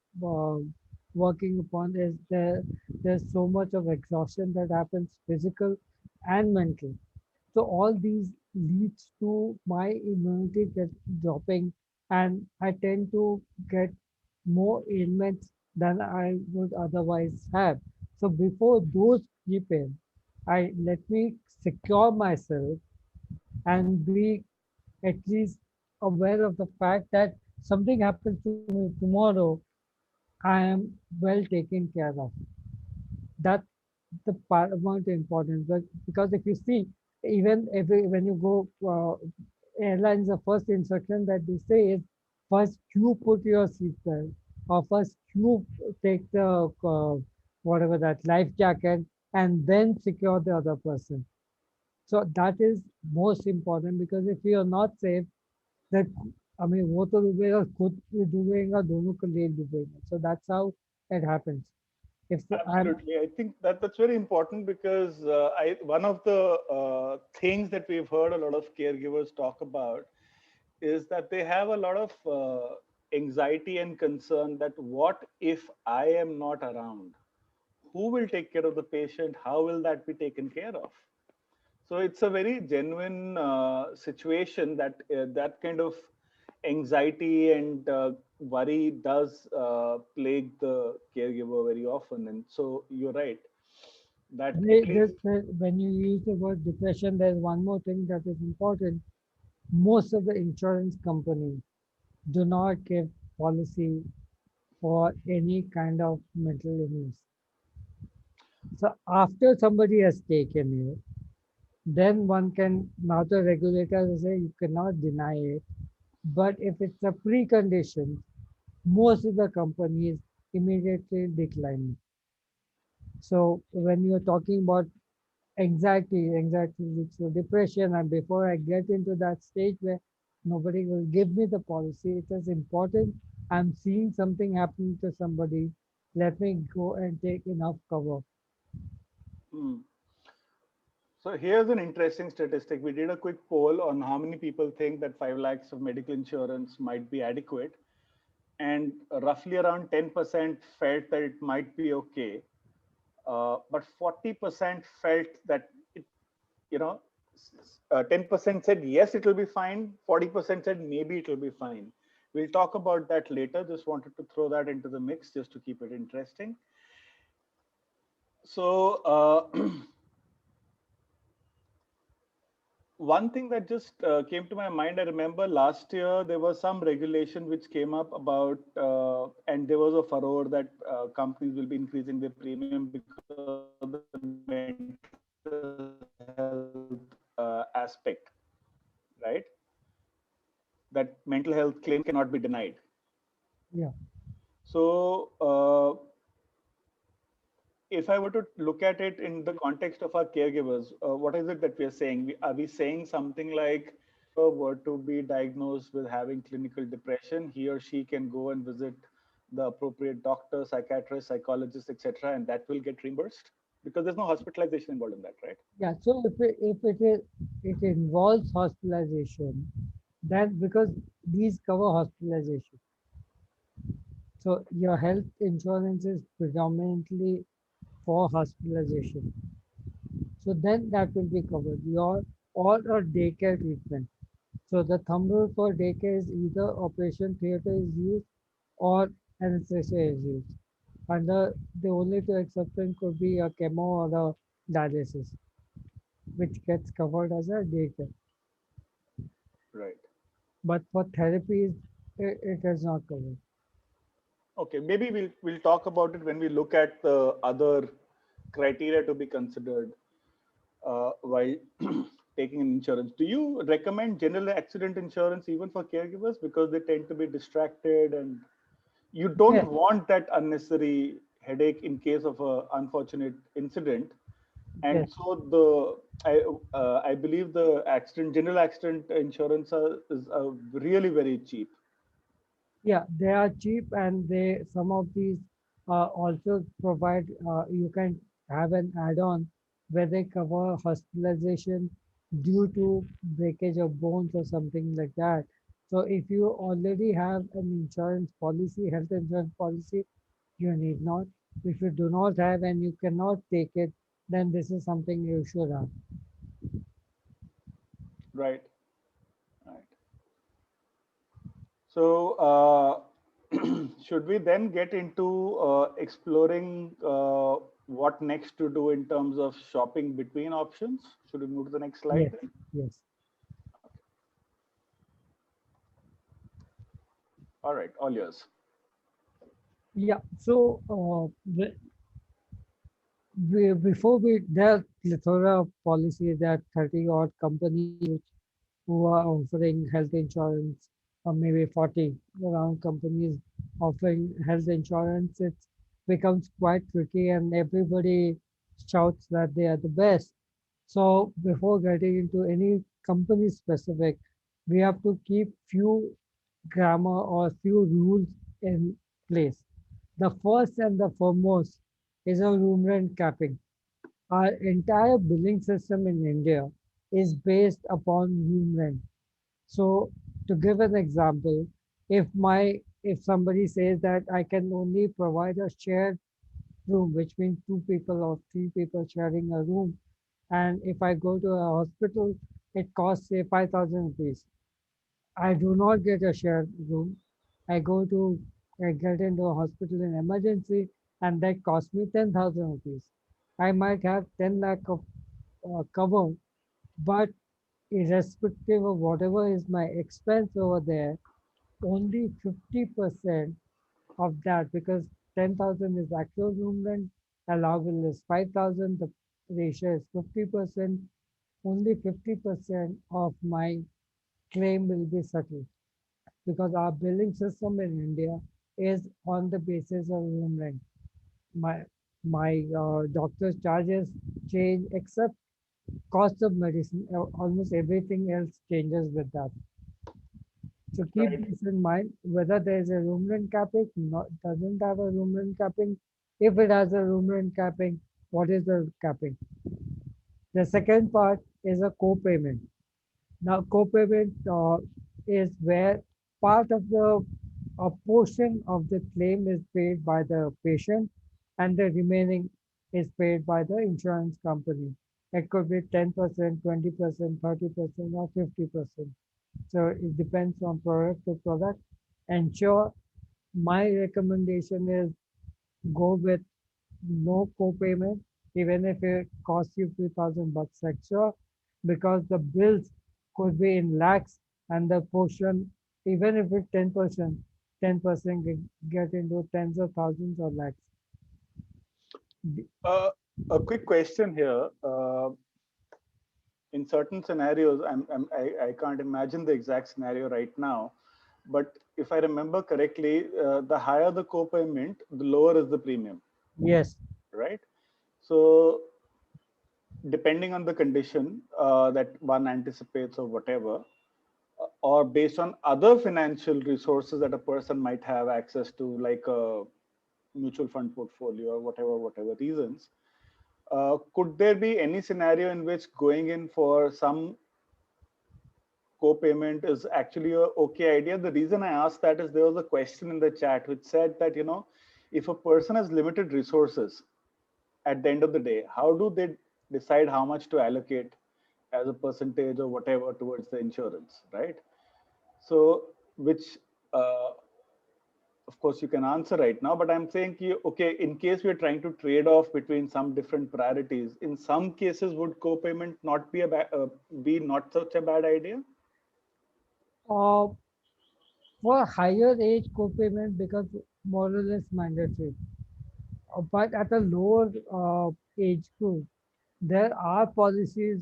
working upon is there's so much of exhaustion that happens physical and mental. So all these leads to my immunity get dropping, and I tend to get more ailments than I would otherwise have. So before those creep in, I let me secure myself and be at least aware of the fact that something happens to me tomorrow, I am well taken care of. That's the paramount importance. But because if you see, even when you go airlines, the first instruction that they say is first you put your seatbelt, or first you take the whatever that life jacket, and then secure the other person. So that is most important, because if you are not safe, that I mean वो तो डूबेगा खुद भी डूबेगा दोनों को ले डूबेगा. So that's how it happens. If I'm Absolutely. I think that that's very important because one of the things that we've heard a lot of caregivers talk about is that they have a lot of anxiety and concern that what if I am not around? Who will take care of the patient? How will that be taken care of? So it's a very genuine situation that that kind of anxiety and worry does plague the caregiver very often. And so you're right that at least. when you use the word depression, there's one more thing that is important. Most of the insurance companies do not give policy for any kind of mental illness. So after somebody has taken it, then one can, now the regulators say you cannot deny it. But if it's a precondition, most of the companies immediately decline it. So when you're talking about anxiety leads to depression, and before I get into that stage where nobody will give me the policy, it is important. I'm seeing something happening to somebody. Let me go and take enough cover. Hmm. So here's an interesting statistic. We did a quick poll on how many people think that 5 lakhs of medical insurance might be adequate. And roughly around 10% felt that it might be okay. But 40% felt that it, you know, 10% said yes, it will be fine. 40% said maybe it will be fine. We'll talk about that later. Just wanted to throw that into the mix just to keep it interesting. So, one thing that just came to my mind, I remember last year there was some regulation which came up about, and there was a furor that companies will be increasing their premium because of the mental health aspect, right? That mental health claims cannot be denied. Yeah. So, if I were to look at it in the context of our caregivers, what is it that we are saying? Are we saying something like, were to be diagnosed with having clinical depression, he or she can go and visit the appropriate doctor, psychiatrist, psychologist, etc., and that will get reimbursed? Because there's no hospitalization involved in that, right? Yeah. So it involves hospitalization, then because these cover hospitalization. So your health insurance is predominantly for hospitalization. So then that will be covered. Your or a daycare treatment. So the thumb rule for daycare is either operation theater is used or anesthesia is used. And the only two exception could be a chemo or a dialysis, which gets covered as a daycare. Right. But for therapies, it is not covered. Okay, maybe we'll talk about it when we look at the other criteria to be considered while taking an insurance. Do you recommend general accident insurance even for caregivers because they tend to be distracted and you don't Yes, want that unnecessary headache in case of a unfortunate incident? And yes. so I believe the general accident insurance is really very cheap. Yeah, they are cheap, and they some of these also provide you can have an add-on where they cover hospitalization due to breakage of bones or something like that. So if you already have an insurance policy, health insurance policy, you need not. If you do not have and you cannot take it, then this is something you should have. Right. Right. So, should we then get into exploring what next to do in terms of shopping between options? Should we move to the next slide Yes, then? yes. All right, all yours. Yeah. So before we there are plethora of policies that 30 odd companies who are offering health insurance, or maybe 40 around companies offering health insurance. It becomes quite tricky, and everybody shouts that they are the best. So before getting into any company specific, we have to keep few grammar or few rules in place. The first and the foremost is a room rent capping. Our entire billing system in India is based upon room rent. So to give an example, if somebody says that I can only provide a shared room, which means two people or three people sharing a room, and if I go to a hospital, it costs say 5,000 rupees. I do not get a shared room. I go to I get into a hospital in emergency, and that costs me 10,000 rupees. I might have 10 lakh of cover, but irrespective of whatever is my expense over there, only 50% of that, because 10,000 is actual room rent, allowable is 5,000, the ratio is 50%, only 50% of my claim will be settled, because our billing system in India is on the basis of room rent. My my doctor's charges change except cost of medicine. Almost everything else changes with that. So keep Right. this in mind. Whether there is a room rent capping, not doesn't have a room rent capping. If it has a room rent capping, what is the capping? The second part is a co-payment. Now, co-payment is where part of the a portion of the claim is paid by the patient, and the remaining is paid by the insurance company. It could be 10%, 20%, 30%, or 50%. So it depends on product to product. Ensure my recommendation is go with no co-payment, even if it costs you few thousand bucks extra, because the bills could be in lakhs, and the portion, even if it's 10%, 10% get into tens of thousands or lakhs. Uh, a quick question here. In certain scenarios, I can't imagine the exact scenario right now, but if I remember correctly, the higher the co-payment, the lower is the premium, Yes. right? So depending on the condition that one anticipates or whatever, or based on other financial resources that a person might have access to, like a mutual fund portfolio or whatever reasons, could there be any scenario in which going in for some co-payment is actually a okay idea? The reason I asked that is there was a question in the chat which said that, if a person has limited resources at the end of the day, how do they decide how much to allocate as a percentage or whatever towards the insurance, right? So, which of course you can answer right now, but I'm saying, okay, in case we're trying to trade off between some different priorities, in some cases, would co-payment not be be not such a bad idea? Uh, for higher age co-payment becomes more or less mandatory. But at a lower age group, there are policies,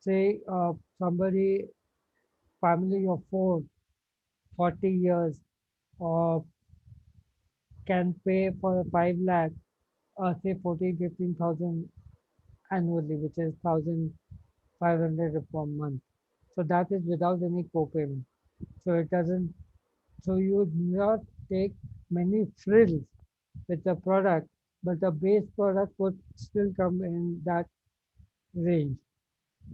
say somebody, family of four, 40 years, uh, can pay for a 5 lakh, say 14, 15,000 annually, which is 1,500 per month. So that is without any co-payment. So it doesn't, so you would not take many frills with the product, but the base product would still come in that range,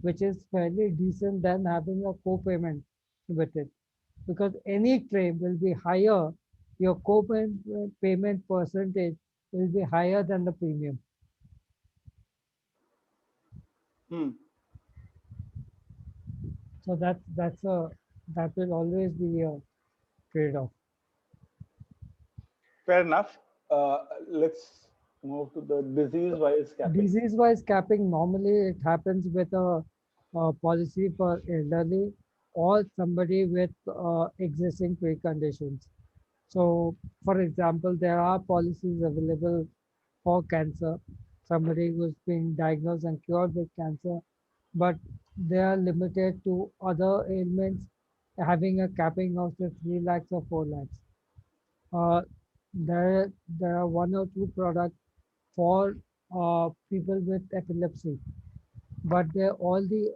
which is fairly decent than having a co-payment with it. Because any claim will be higher, your co-payment percentage will be higher than the premium. Hmm. So that will always be a trade-off. Fair enough. Let's move to the disease-wise capping. Disease-wise capping, normally it happens with a policy for elderly or somebody with existing preconditions. So, for example, there are policies available for cancer, somebody who's been diagnosed and cured with cancer, but they are limited to other ailments having a capping of the 3 lakhs or 4 lakhs. Uh, there are one or two products for people with epilepsy, but all the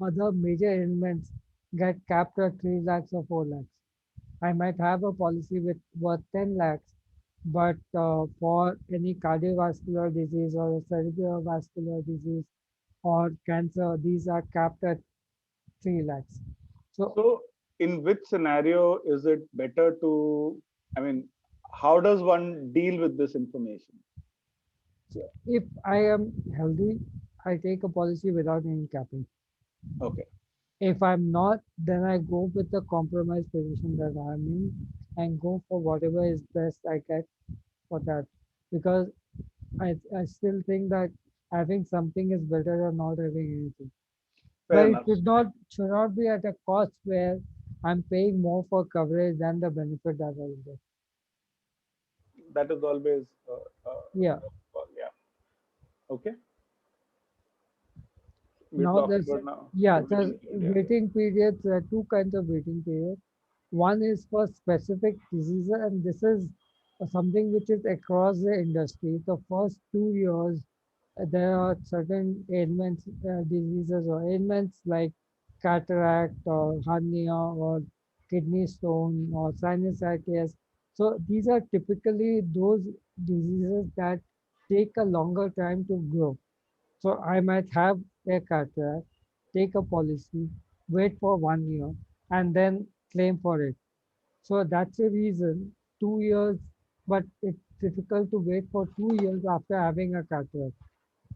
other major ailments get capped at 3 lakhs or 4 lakhs. I might have a policy with worth 10 lakhs, but for any cardiovascular disease or a cerebrovascular disease or cancer, these are capped at 3 lakhs. So So, in which scenario is it better to, I mean, how does one deal with this information? So if I am healthy, I take a policy without any capping. Okay, If I'm not, then I go with the compromise position that I'm in and go for whatever is best I get for that. Because I still think that having something is better than not having anything. fair But it enough. should not be at a cost where I'm paying more for coverage than the benefit that I will get. That is always, Yeah. yeah. Okay, we're Now talking there's about now yeah, the there's waiting period. Yeah. waiting periods. There are two kinds of waiting periods. One is for specific diseases, and this is something which is across the industry. The first 2 years, there are certain ailments, diseases or ailments like cataract or hernia or kidney stone or sinusitis. So these are typically those diseases that take a longer time to grow. So I might have a cataract, take a policy, wait for 1 year, and then claim for it. So that's the reason 2 years, but it's difficult to wait for 2 years after having a cataract.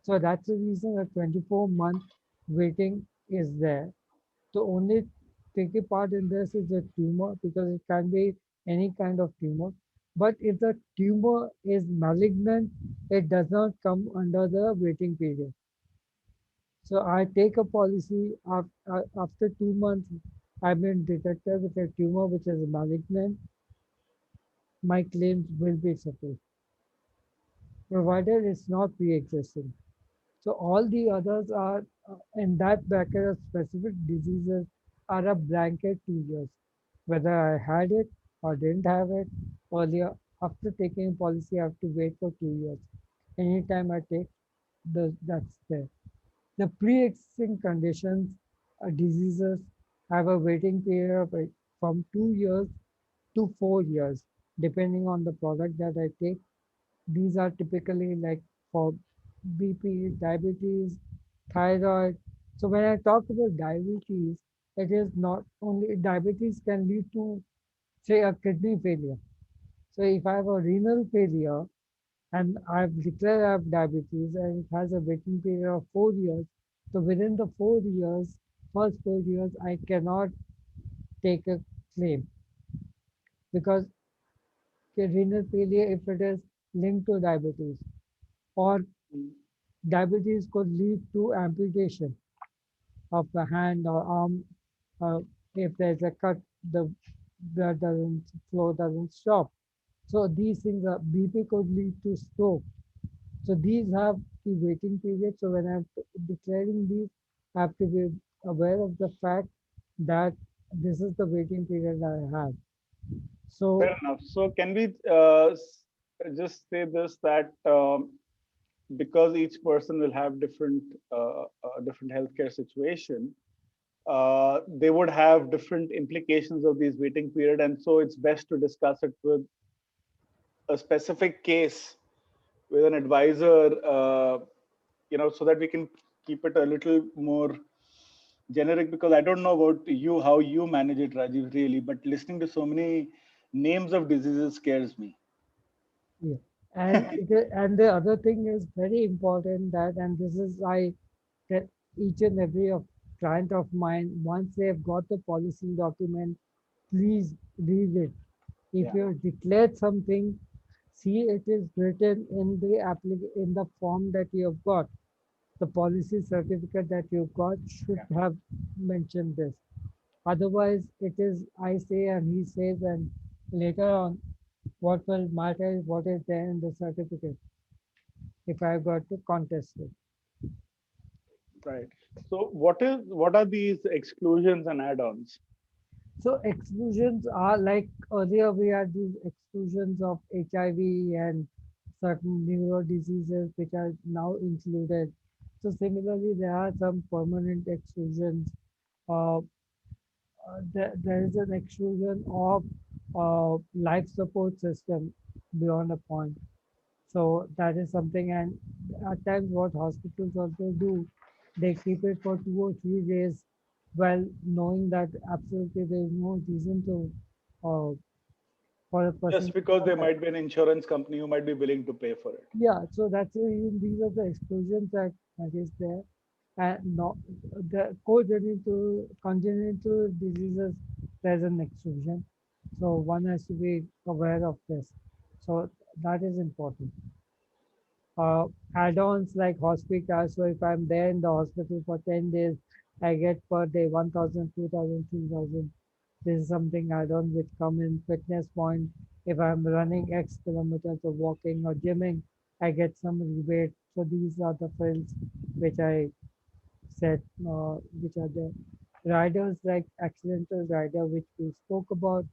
So that's the reason a 24-month waiting is there. The only tricky part in this is the tumor because it can be any kind of tumor. But if the tumor is malignant, it does not come under the waiting period. So I take a policy after 2 months, I've been detected with a tumor which is malignant, my claims will be settled, provided it's not pre-existing. So all the others are in that bracket of specific diseases are a blanket 2 years. Whether I had it or didn't have it earlier, after taking policy, I have to wait for 2 years. Anytime I take that's there. The pre-existing conditions, diseases have a waiting period of from 2 years to 4 years, depending on the product that I take. These are typically like for BP, diabetes, thyroid. So when I talk about diabetes, it is not only diabetes can lead to, say, a kidney failure. So if I have a renal failure and I've declared I have diabetes and it has a waiting period of 4 years, so within the 4 years, first 4 years, I cannot take a claim because renal failure, if it is linked to diabetes, or Mm. diabetes could lead to amputation of the hand or arm. Uh, if there's a cut, the blood doesn't flow, doesn't stop. So these things are BP could lead to stroke. So these have the waiting period. So when I'm declaring these, I have to be aware of the fact that this is the waiting period I have. Fair So enough. So, can we just say this that because each person will have different healthcare situation, they would have different implications of these waiting period, and so it's best to discuss it with a specific case with an advisor, so that we can keep it a little more generic. Because I don't know about you, how you manage it, Rajiv, really, but listening to so many names of diseases scares me. yeah, and the other thing is very important that, and this is I that each and every of client of mine, once they have got the policy document, please read it. If Yeah, you have declared something, see it is written in the in the form that you have got. The policy certificate that you got should yeah. have mentioned this. Otherwise, it is I say and he says, and Later on, what will matter is what is there in the certificate if I got to contest it. Right. So what are these exclusions and add-ons? So exclusions are like earlier we had these exclusions of HIV and certain neuro diseases which are now included. So similarly, there are some permanent exclusions. Uh, there is an exclusion of life support system beyond a point. So that is something, and at times what hospitals also do, they keep it for 2 or 3 days, well, knowing that absolutely there is no reason to uh, for a person Just to because come there back. might be an insurance company who might be willing to pay for it. Yeah, so that's these are the exclusions that is there, and not the congenital diseases. There's an exclusion, so one has to be aware of this. So that is important. uh, Add-ons like hospital. So if I'm there in the hospital for 10 days, I get per day 1,000, 2,000, 3,000. This is something add-on which come in fitness point. If I'm running X kilometers of walking or gymming, I get some rebate. So these are the frills which I said, which are the riders like accidental rider, which we spoke about,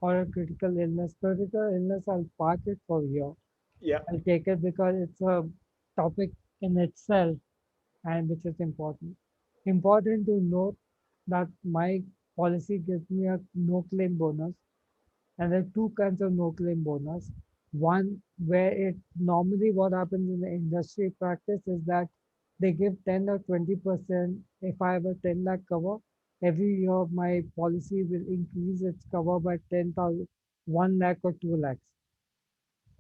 or a critical illness. Critical illness, I'll park it for here. Yeah. I'll take it because it's a topic in itself and which is important. Important to note that my policy gives me a no claim bonus, and there are two kinds of no claim bonus. One where it normally what happens in the industry practice is that they give 10 or 20%. If I have a 10 lakh cover, every year my policy will increase its cover by 10,000, 1 lakh or 2 lakhs,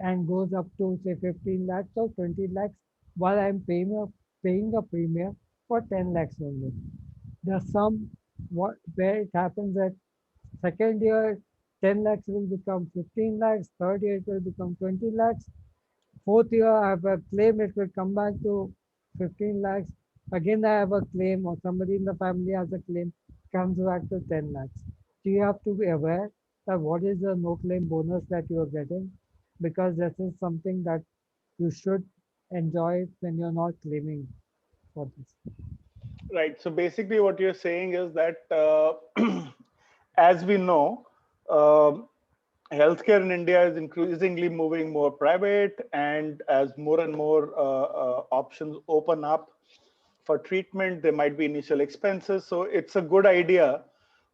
and goes up to say 15 lakhs or 20 lakhs while I'm paying a premium for 10 lakhs only. There's some what where it happens that second year 10 lakhs will become 15 lakhs, third year it will become 20 lakhs, fourth year I have a claim, it will come back to 15 lakhs. Again, I have a claim, or somebody in the family has a claim, comes back to 10 lakhs. So you have to be aware that what is the no claim bonus that you are getting, because this is something that you should enjoy when you're not claiming for this. Right. So basically, what you're saying is that, as we know, um healthcare in India is increasingly moving more private, and as more and more options open up for treatment, there might be initial expenses. So it's a good idea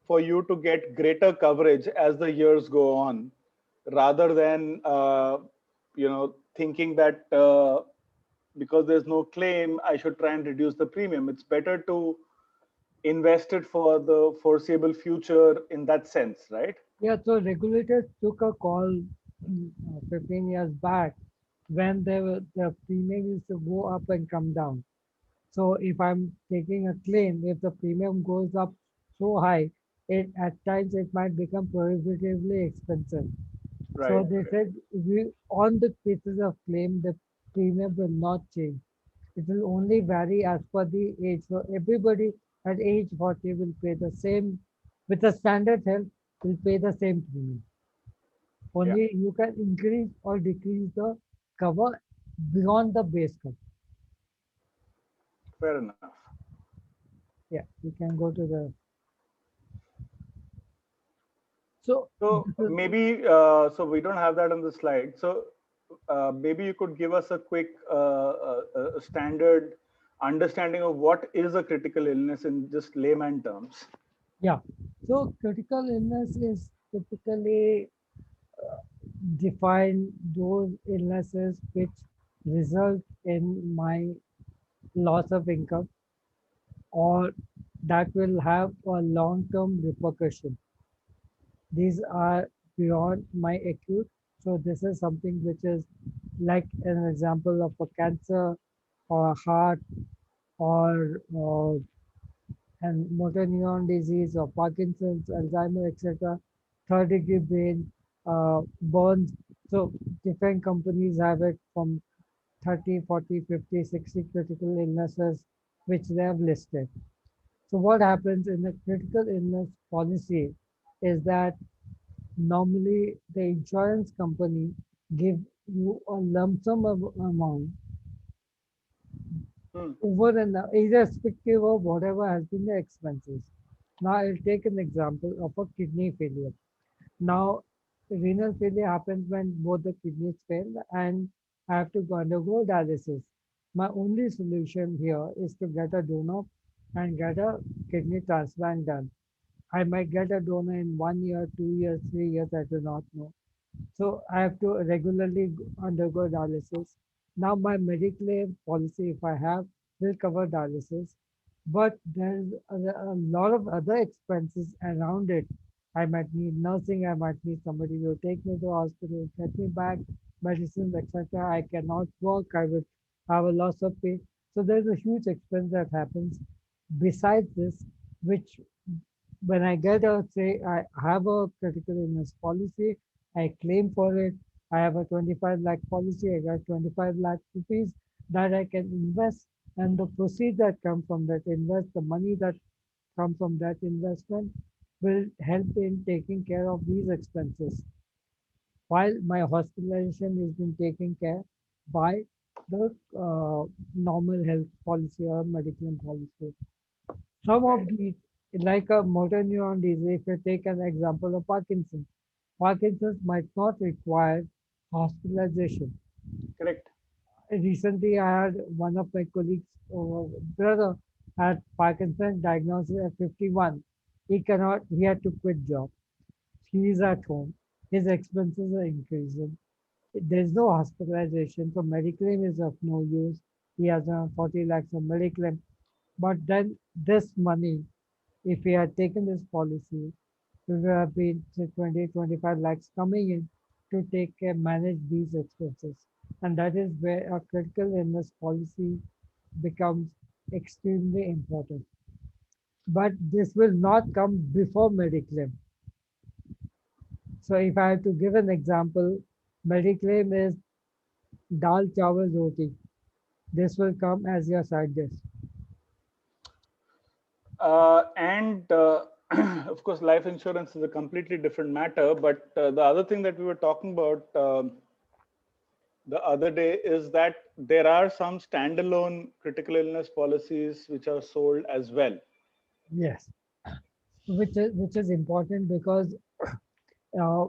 for you to get greater coverage as the years go on, rather than thinking that because there's no claim, I should try and reduce the premium. It's better to invest it for the foreseeable future in that sense, right? Yeah, so regulators took a call 15 years back when the premium used to go up and come down. So if I'm taking a claim, if the premium goes up so high, it at times it might become prohibitively expensive. So Right, they right. said we on the basis of claim the premium will not change. It will only vary as per the age. So everybody at age 40 will pay the same with the standard health will pay the same premium. Yeah, Only you can increase or decrease the cover beyond the base cover. fair enough. Yeah, you can go to the so So this is maybe, so we don't have that on the slide. So maybe you could give us a quick standard understanding of what is a critical illness in just layman terms. yeah. So critical illness is typically define those illnesses which result in my loss of income or that will have a long-term repercussion. These are beyond my acute. So this is something which is like an example of a cancer or a heart or and motor neuron disease or Parkinson's, Alzheimer, etc. Third degree brain burns. So different companies have it from 30, 40, 50, 60 critical illnesses which they have listed. So what happens in the critical illness policy is that Normally, the insurance company give you a lump sum amount Hmm. over and irrespective of whatever has been the expenses. Now, I'll take an example of a kidney failure. Now, renal failure happens when both the kidneys fail and I have to undergo dialysis. My only solution here is to get a donor and get a kidney transplant done. I might get a donor in 1 year, 2 years, 3 years, I do not know. So I have to regularly undergo dialysis. Now my Mediclaim policy, if I have, will cover dialysis, but there's a lot of other expenses around it. I might need nursing. I might need somebody to take me to hospital, get me back, medicines, etc. I cannot work. I would have a loss of pay. So there's a huge expense that happens besides this, which when I get a say I have a critical illness policy, I claim for it. I have a 25 lakh policy. I got 25 lakh rupees that I can invest, and the proceeds that come from that invest, the money that come from that investment will help in taking care of these expenses. While my hospitalization is being taken care by the normal health policy or medical policy. Some of these, like a motor neuron disease, if you take an example of Parkinson's, Parkinson's might not require hospitalization. Correct. Recently, I had one of my colleagues' brother had Parkinson's diagnosis at 51. He had to quit job. He is at home. His expenses are increasing. There's no hospitalization, so Mediclaim is of no use. He has around 40 lakhs of Mediclaim. But then this money, if we had taken this policy, we would have been say 20, 25 lakhs coming in to take care, manage these expenses. And that is where a critical illness policy becomes extremely important. But this will not come before Mediclaim. So if I have to give an example, Mediclaim is dal chawal roti. This will come as your side dish. And of course, life insurance is a completely different matter. But the other thing that we were talking about the other day is that there are some standalone critical illness policies which are sold as well. Yes, which is important because uh,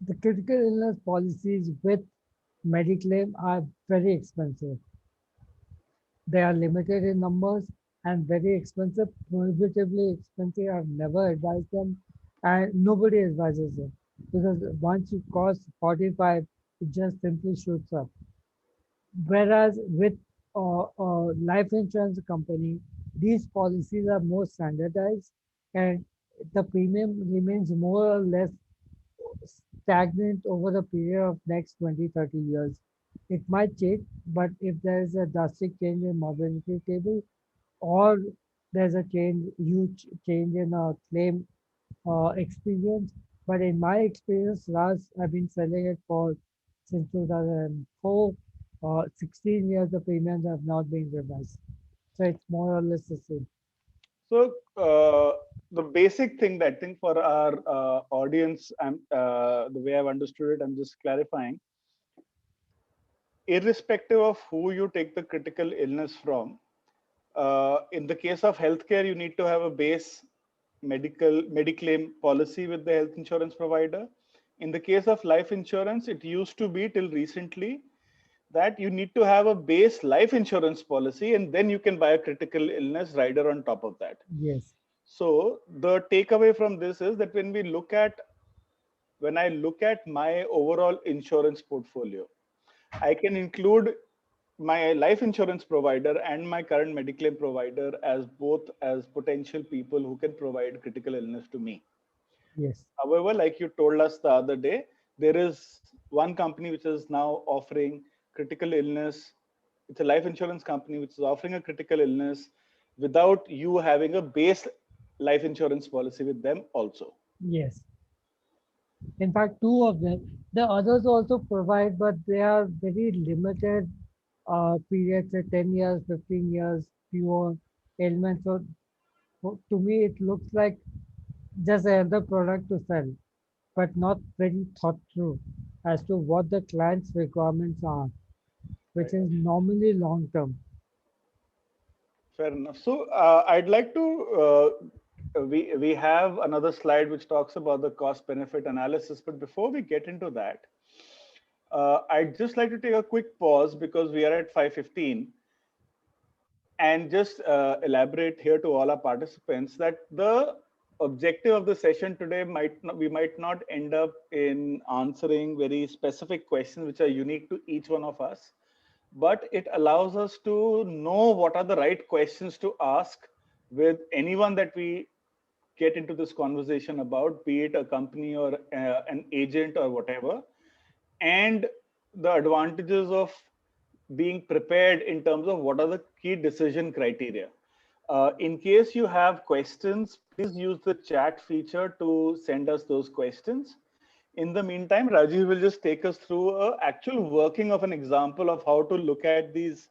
the critical illness policies with Mediclaim are very expensive. They are limited in numbers and very expensive, prohibitively expensive. I've never advised them, and nobody advises them because once you cost 45, it just simply shoots up. Whereas with life insurance company, these policies are more standardized and the premium remains more or less stagnant over a period of next 20, 30 years. It might change, but if there is a drastic change in mobility table or there's a huge change in a claim experience. But in my experience, last I've been selling it for since 2004, 16 years, the premiums have not been revised. So it's more or less the same. So the basic thing that I think for our audience, the way I've understood it, I'm just clarifying. Irrespective of who you take the critical illness from, in the case of healthcare, you need to have a base mediclaim policy with the health insurance provider. In the case of life insurance, it used to be till recently that you need to have a base life insurance policy and then you can buy a critical illness rider on top of that. Yes, So the takeaway from this is that when I look at my overall insurance portfolio, I can include my life insurance provider and my current mediclaim provider as both as potential people who can provide critical illness to me. yes, However, like you told us the other day, there is one company which is now offering critical illness. It's a life insurance company which is offering a critical illness without you having a base life insurance policy with them also. yes. In fact, two of them. The others also provide, but they are very limited periods, 10 years, 15 years, fewer ailments. So to me, it looks like just another product to sell. but not very thought through as to what the client's requirements are, which Right. is normally long term. Fair enough. So I'd like to we have another slide which talks about the cost benefit analysis. But before we get into that, I'd just like to take a quick pause because we are at 5:15, and just elaborate here to all our participants that the objective of the session today might not, we might not end up in answering very specific questions which are unique to each one of us, but it allows us to know what are the right questions to ask with anyone that we get into this conversation about, be it a company or an agent or whatever, and the advantages of being prepared in terms of what are the key decision criteria. In case you have questions, please use the chat feature to send us those questions. In the meantime, Rajiv will just take us through a actual working of an example of how to look at these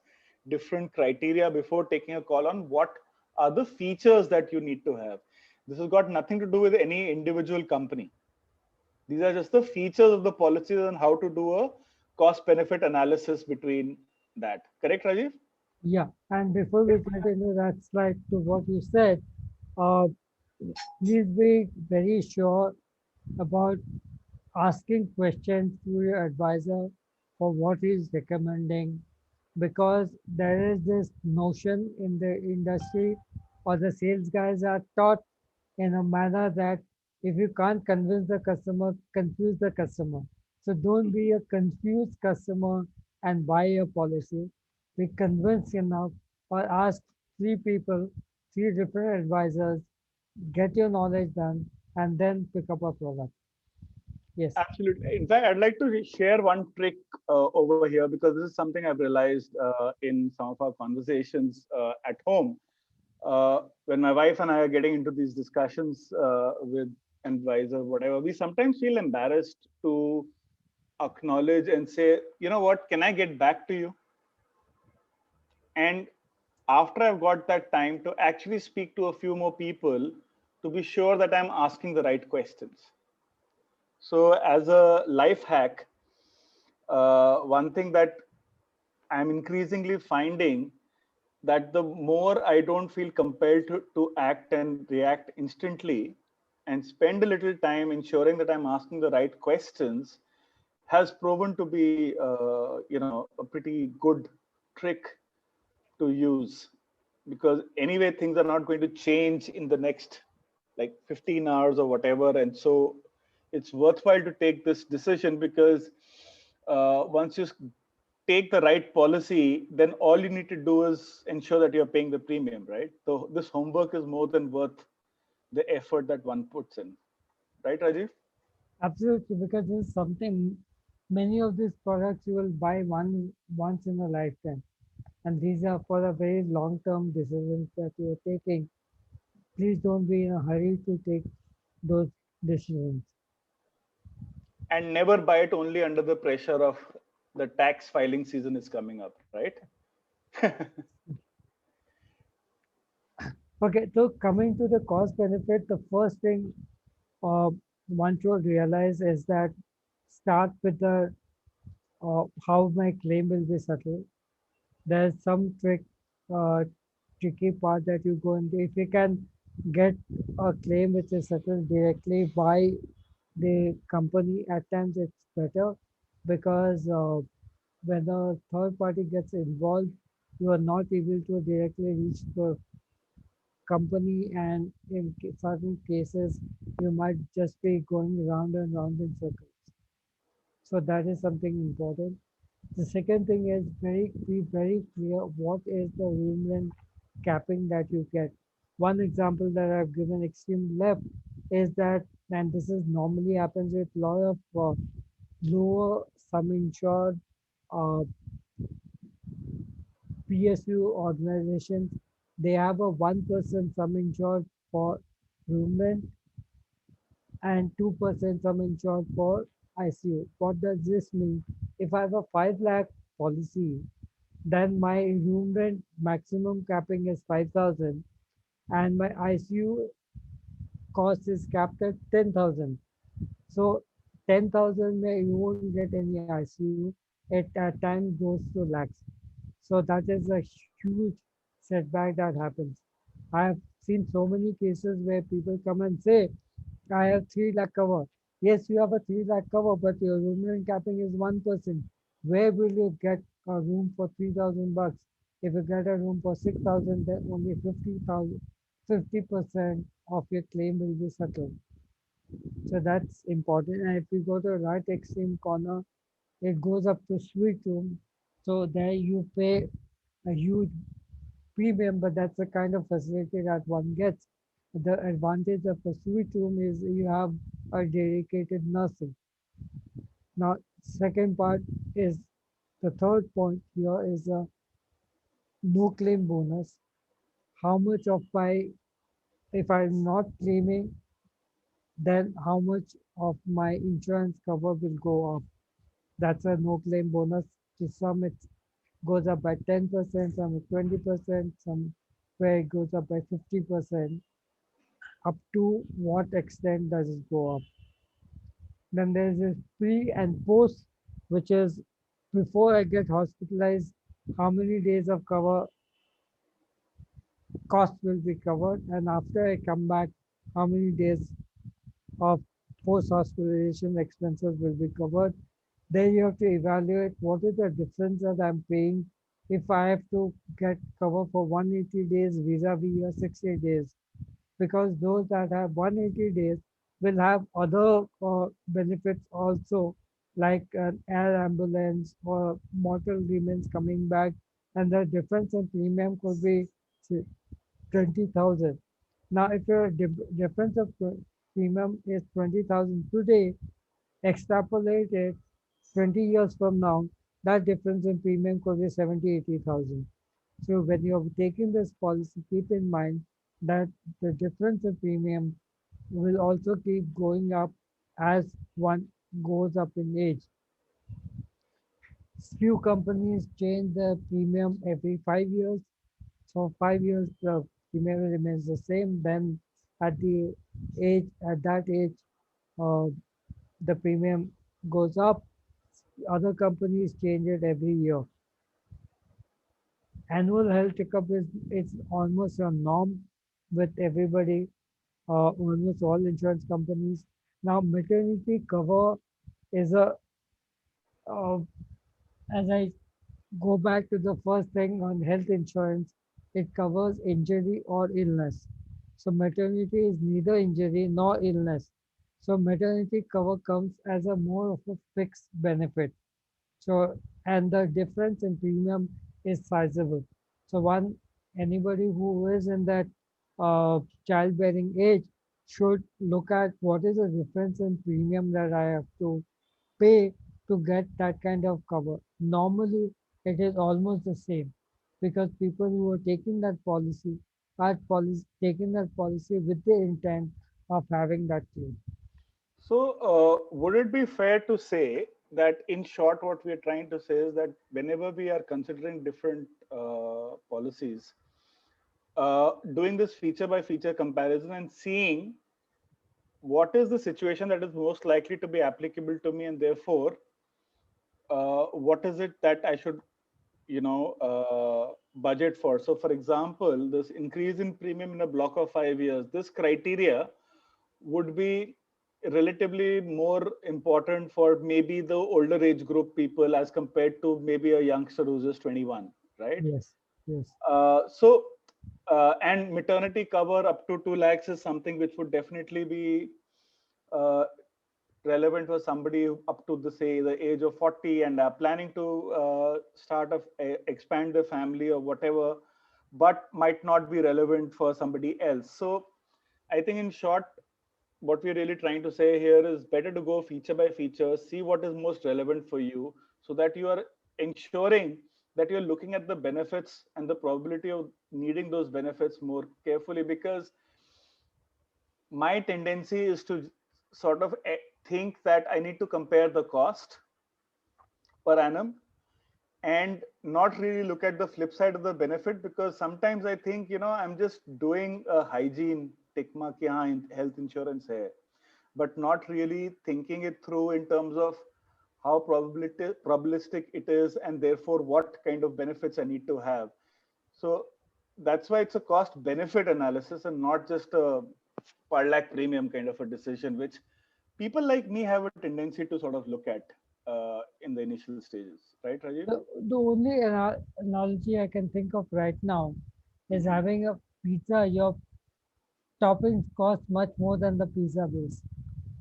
different criteria before taking a call on what are the features that you need to have. This has got nothing to do with any individual company. These are just the features of the policies and how to do a cost benefit analysis between that. Correct, Rajiv? Yeah, and before we get into that slide to what you said, uh, please be very sure about asking questions to your advisor for what he's recommending, because there is this notion in the industry, or the sales guys are taught in a manner that if you can't convince the customer, confuse the customer. So don't be a confused customer and buy a policy. Be convinced enough, or ask three people, three different advisors, get your knowledge done, and then pick up a product. Yes. Absolutely. In fact, I'd like to share one trick over here because this is something I've realized in some of our conversations at home. When my wife and I are getting into these discussions with advisor, whatever, we sometimes feel embarrassed to acknowledge and say, you know what, can I get back to you? And after I've got that time to actually speak to a few more people to be sure that I'm asking the right questions. So, as a life hack, one thing that I'm increasingly finding that the more I don't feel compelled to act and react instantly and spend a little time ensuring that I'm asking the right questions has proven to be, a pretty good trick to use, because anyway things are not going to change in the next like 15 hours or whatever, and so it's worthwhile to take this decision because once you take the right policy, then all you need to do is ensure that you're paying the premium, right? So this homework is more than worth the effort that one puts in, right, Rajiv? Absolutely, because this is something, many of these products you will buy once in a lifetime, and these are for a very long-term decisions that you are taking. Please don't be in a hurry to take those decisions. And never buy it only under the pressure of the tax filing season is coming up, right? Okay, so coming to the cost benefit, the first thing uh, one should realize is that start with the how my claim will be settled. There's some tricky part that you go into. If you can get a claim which is settled directly by the company, at times it's better, because when a third party gets involved, you are not able to directly reach the company, and in certain cases, you might just be going round and round in circles. So that is something important. The second thing is be very clear what is the room rent capping that you get. One example that I've given extreme left is that, and this is normally happens with a lot of lower sum insured uh, PSU organizations. They have a 1% sum insured for room rent and 2% sum insured for ICU. What does this mean? If I have a 5 lakh policy, then my room rent maximum capping is 5,000, and my ICU cost is capped at 10,000. So 10,000 may you won't get any ICU. It at times goes to lakhs. So that is a huge setback that happens. I have seen so many cases where people come and say, I have 3 lakh cover. Yes, you have a 3 lakh cover, but your room rent capping is 1%. Where will you get a room for 3,000 bucks? If you get a room for 6,000, then only 50% of your claim will be settled. So that's important. And if you go to right extreme corner, it goes up to suite room. So there you pay a huge premium, but that's the kind of facility that one gets. The advantage of a suite room is you have a dedicated nursing. Now, second part is the third point here is a no claim bonus. How much of my, if I'm not claiming, then how much of my insurance cover will go up? That's a no claim bonus. To some it goes up by 10%, some 20%, some where it goes up by 50%. Up to what extent does it go up? Then there's this pre and post, which is before I get hospitalized, how many days of cover cost will be covered, and after I come back, how many days of post-hospitalization expenses will be covered. Then you have to evaluate what is the difference that I'm paying if I have to get cover for 180 days vis-a-vis your 60 days. Because those that have 180 days will have other benefits also, like an air ambulance or mortal remains coming back, and the difference in premium could be say, 20,000. Now, if your difference of premium is 20,000 today, extrapolate it 20 years from now, that difference in premium could be 70, 80,000. So when you're taking this policy, keep in mind that the difference in premium will also keep going up as one goes up in age. Few companies change the premium every 5 years. So 5 years the premium remains the same. Then at that age, uh, the premium goes up. Other companies change it every year. Annual health checkup is it's almost a norm with everybody, almost all insurance companies. Now, maternity cover is a, uh, as I go back to the first thing on health insurance, it covers injury or illness. So, maternity is neither injury nor illness. So, maternity cover comes as a more of a fixed benefit. So, and the difference in premium is sizable. So, anybody who is in that childbearing age should look at what is the difference in premium that I have to pay to get that kind of cover. Normally, it is almost the same because people who are taking that policy are taking that policy with the intent of having that claim. So, would it be fair to say that, in short, what we are trying to say is that whenever we are considering different policies, doing this feature by feature comparison and seeing what is the situation that is most likely to be applicable to me, and therefore, what is it that I should, budget for? So, for example, this increase in premium in a block of 5 years, this criteria would be relatively more important for maybe the older age group people as compared to maybe a youngster who's just 21, right? Yes, yes, And maternity cover up to 2 lakhs is something which would definitely be uh, relevant for somebody up to the say the age of 40 and are planning to expand their family or whatever, but might not be relevant for somebody else. So I think, in short, what we're really trying to say here is better to go feature by feature, see what is most relevant for you, so that you are ensuring that you're looking at the benefits and the probability of needing those benefits more carefully. Because my tendency is to sort of think that I need to compare the cost per annum and not really look at the flip side of the benefit, because sometimes I think, I'm just doing a hygiene tick mark, health insurance hai. but not really thinking it through in terms of how probabilistic it is, and therefore what kind of benefits I need to have. So that's why it's a cost benefit analysis and not just a per lakh premium kind of a decision, which people like me have a tendency to sort of look at in the initial stages, right, Rajiv? The only analogy I can think of right now is Hmm. having a pizza. Your toppings cost much more than the pizza base.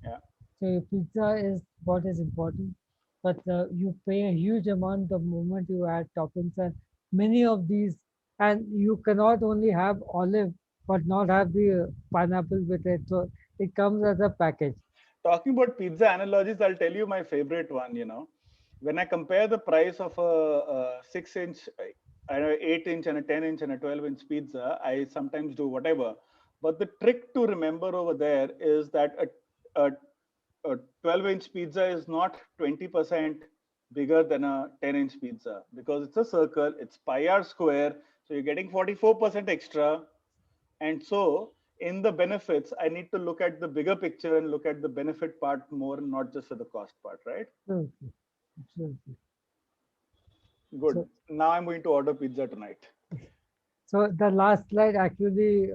Yeah, So your pizza is what is important, but you pay a huge amount the moment you add toppings and many of these, and you cannot only have olive but not have the pineapple with it. So it comes as a package. talking about pizza analogies, I'll tell you my favorite one. When I compare the price of a 6 inch, I know 8 inch and a 10 inch and a 12 inch pizza, I sometimes do whatever. But the trick to remember over there is that a 12-inch pizza is not 20% bigger than a 10-inch pizza because it's a circle, it's pi r square, so you're getting 44% extra. And so, in the benefits, I need to look at the bigger picture and look at the benefit part more, and not just at the cost part, right? Absolutely, absolutely. Good. So, Now I'm going to order pizza tonight. so the last slide actually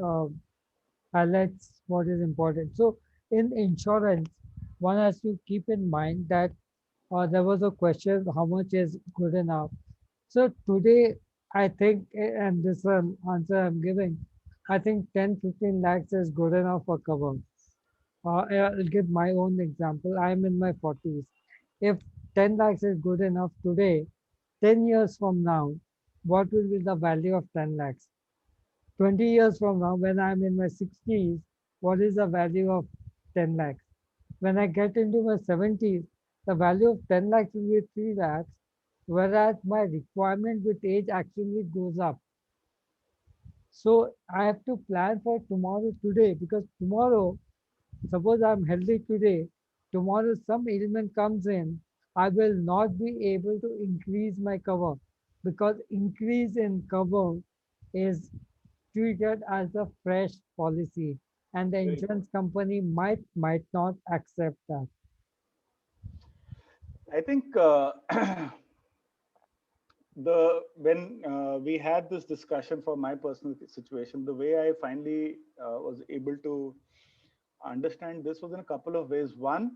highlights what is important. So, in insurance, one has to keep in mind that there was a question how much is good enough. So, today, I think, and this answer I'm giving, I think 10-15 lakhs is good enough for cover. I'll give my own example. I'm in my 40s. If 10 lakhs is good enough today, 10 years from now, what will be the value of 10 lakhs? 20 years from now, when I'm in my 60s, what is the value of 10 lakhs? When I get into my 70s, the value of 10 lakhs will be 3 lakhs, whereas my requirement with age actually goes up. So I have to plan for tomorrow today because tomorrow, suppose I'm healthy today, tomorrow some ailment comes in, I will not be able to increase my cover because increase in cover is treated as a fresh policy and the Very true. insurance company might not accept that. I think the when we had this discussion for my personal situation, the way I finally was able to understand this was in a couple of ways. One,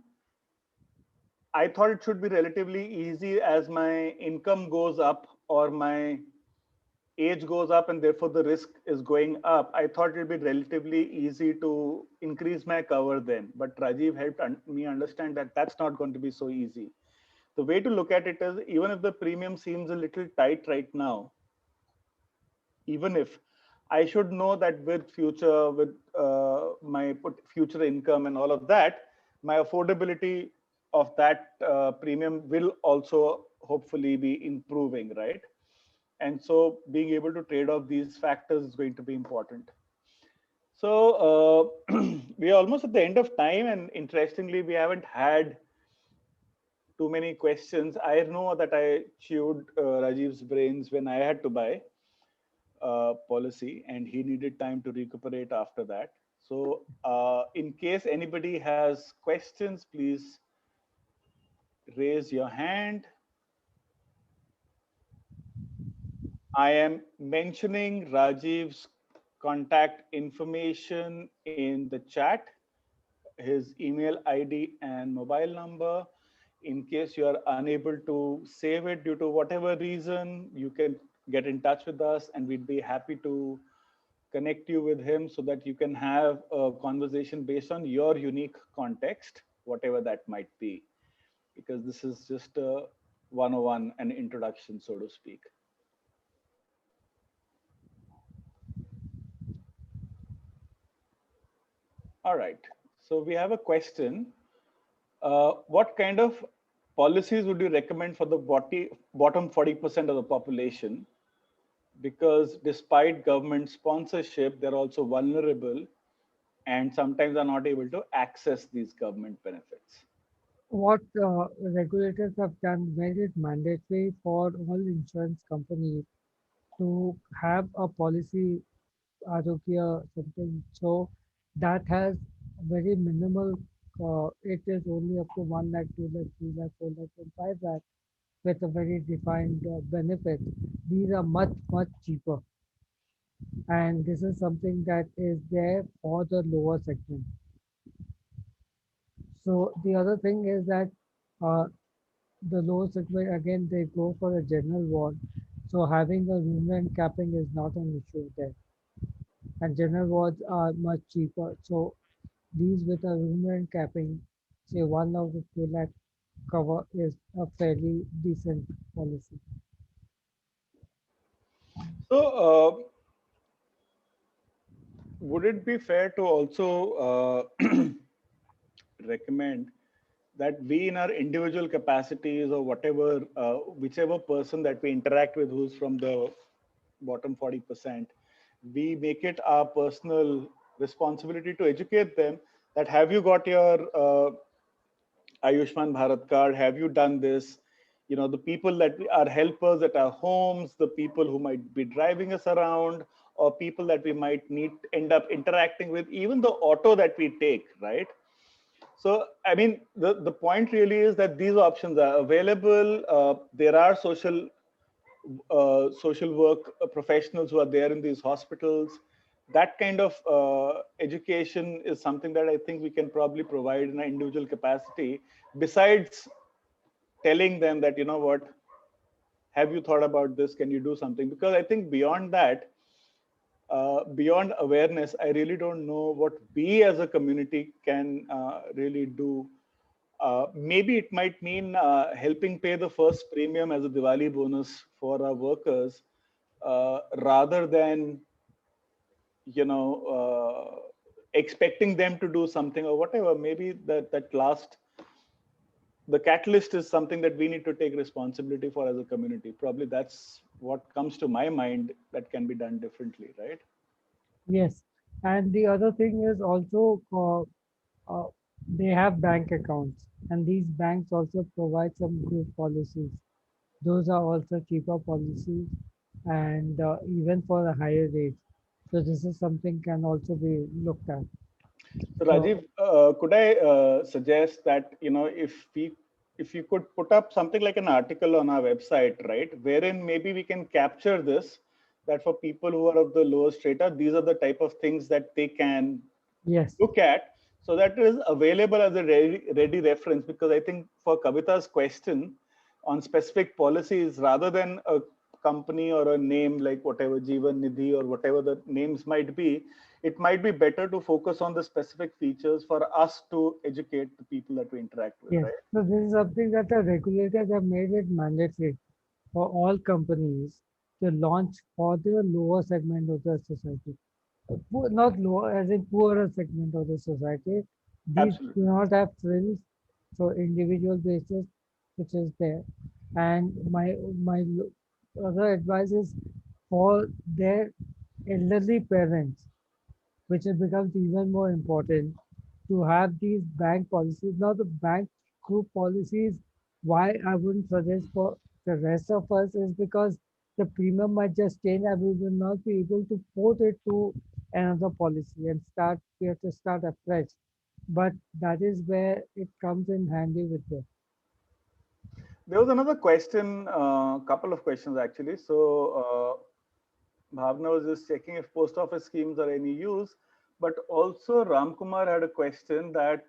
I thought it should be relatively easy as my income goes up or my age goes up and therefore the risk is going up. I thought it'd be relatively easy to increase my cover then. But Rajiv helped me understand that that's not going to be so easy. The way to look at it is, even if the premium seems a little tight right now, even if I should know that with future, with my future income and all of that, my affordability of that premium will also hopefully be improving, right? And so being able to trade off these factors is going to be important. So we are almost at the end of time, and interestingly, we haven't had too many questions. I know that I chewed Rajiv's brains when I had to buy policy, and he needed time to recuperate after that. So, in case anybody has questions, please raise your hand. I am mentioning Rajiv's contact information in the chat, his email ID and mobile number. In case you are unable to save it due to whatever reason, you can get in touch with us and we'd be happy to connect you with him so that you can have a conversation based on your unique context, whatever that might be, because this is just a 101, an introduction, so to speak. All right. So we have a question. What kind of policies would you recommend for the bottom 40% of the population? Because despite government sponsorship, they're also vulnerable and sometimes are not able to access these government benefits. What regulators have done made it mandatory for all insurance companies to have a policy Arogya something. So that has very minimal it is only up to 1 lakh, 2 lakh, 3 lakh, 4 lakh, and 5 lakh with a very defined benefit. These are much, much cheaper. And this is something that is there for the lower segment. So the other thing is that uh, the lower segment, again, they go for a general ward. So having a room rent capping is not an issue there. And general wards are much cheaper. So these with a room rent capping, say 1 lakh to 2 lakh cover is a fairly decent policy. So, would it be fair to also recommend that we, in our individual capacities or whatever, whichever person that we interact with who's from the bottom 40%, we make it our personal responsibility to educate them that have you got your Ayushman Bharat card? Have you done this? You know, the people that are helpers at our homes, the people who might be driving us around, or people that we might need end up interacting with, even the auto that we take, right? So, I mean, the point really is that these options are available. There are social work professionals who are there in these hospitals. That kind of education is something that I think we can probably provide in an individual capacity. Besides telling them that, you know what, have you thought about this? Can you do something? Because I think beyond that, beyond awareness, I really don't know what we as a community can really do. Maybe it might mean helping pay the first premium as a Diwali bonus for our workers, rather than expecting them to do something or whatever. Maybe that last the catalyst is something that we need to take responsibility for as a community. Probably that's what comes to my mind that can be done differently, right? Yes. And the other thing is also they have bank accounts, and these banks also provide some group policies. Those are also cheaper policies, and even for a higher rate. So this is something can also be looked at. So So Rajiv, could I suggest that if you could put up something like an article on our website, right, wherein maybe we can capture this, that for people who are of the lower strata, these are the type of things that they can yes, look at, so that it is available as a ready reference. Because I think for Kavita's question on specific policies, rather than a company or a name like whatever Jeevan Nidhi or whatever the names might be, it might be better to focus on the specific features for us to educate the people that we interact with, yes. right? So this is something that the regulators have made it mandatory for all companies to launch for the lower segment of the society. Not lower, as in poorer segment of the society. These do Absolutely. not have frills, so individual basis, which is there. And my other advice is for their elderly parents, which it becomes even more important to have these bank policies. Now, the bank group policies, why I wouldn't suggest for the rest of us is because the premium might just change and we will not be able to port it to another policy and start, we have to start afresh. But that is where it comes in handy with them. There was another question, couple of questions actually. So Bhavna was just checking if post office schemes are any use, but also Ramkumar had a question that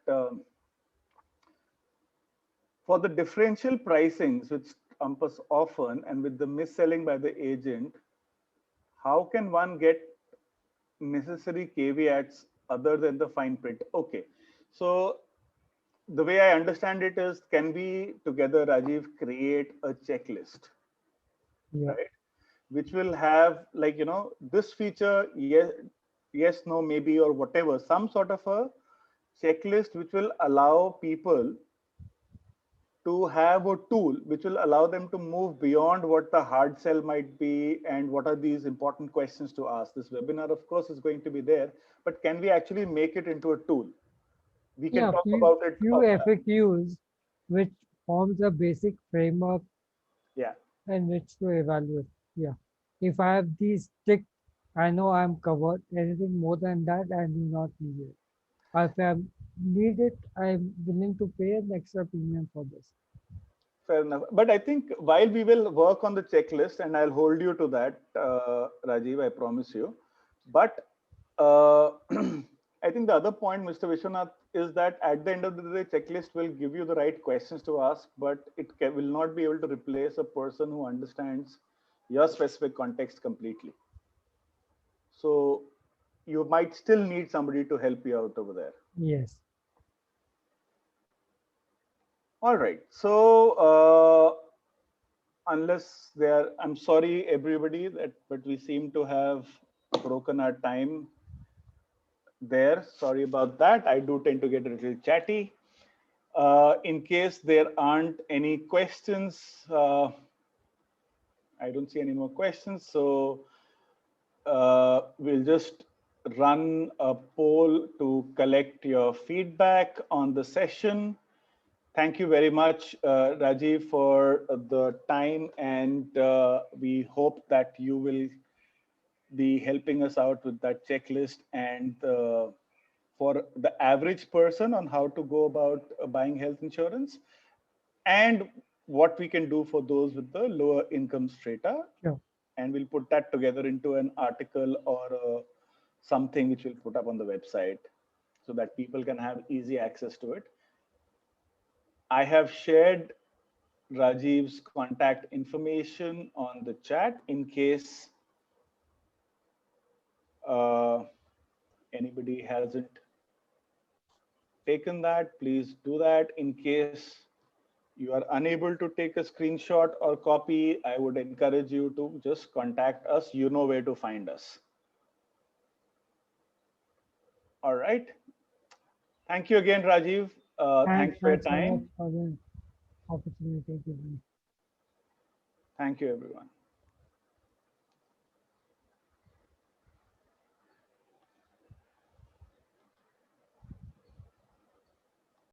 for the differential pricings, which occurs often, and with the mis-selling by the agent, how can one get necessary caveats other than the fine print? Okay, so the way I understand it is, can we together, Rajiv, create a checklist, Yeah, right? Which will have, like, this feature, yes, yes, no, maybe, or whatever, some sort of a checklist which will allow people to have a tool which will allow them to move beyond what the hard sell might be and what are these important questions to ask. This webinar, of course, is going to be there, but can we actually make it into a tool? We can yeah, talk about it few offline. FAQs which forms a basic framework Yeah. and which to evaluate. Yeah. If I have these ticked, I know I'm covered. Anything more than that, I do not need it. If I'm need it, I'm willing to pay an extra premium for this. Fair enough. But I think while we will work on the checklist, and I'll hold you to that, Rajiv, I promise you. But I think the other point, Mr. Vishwanath, is that at the end of the day, checklist will give you the right questions to ask, but will not be able to replace a person who understands your specific context completely. So you might still need somebody to help you out over there. Yes. All right. So unless there, I'm sorry, everybody, that but we seem to have broken our time there. Sorry about that. I do tend to get a little chatty. In case there aren't any questions, I don't see any more questions. So we'll just run a poll to collect your feedback on the session. Thank you very much, Rajiv, for the time. And we hope that you will be helping us out with that checklist and for the average person on how to go about buying health insurance and what we can do for those with the lower income strata. Sure. And we'll put that together into an article or something which we'll put up on the website so that people can have easy access to it. I have shared Rajiv's contact information on the chat in case uh, anybody hasn't taken that. Please do that. In case you are unable to take a screenshot or copy, I would encourage you to just contact us. You know where to find us. All right. Thank you again, Rajiv. Thanks for your Thanks a lot time. for the opportunity given. Thank you, everyone.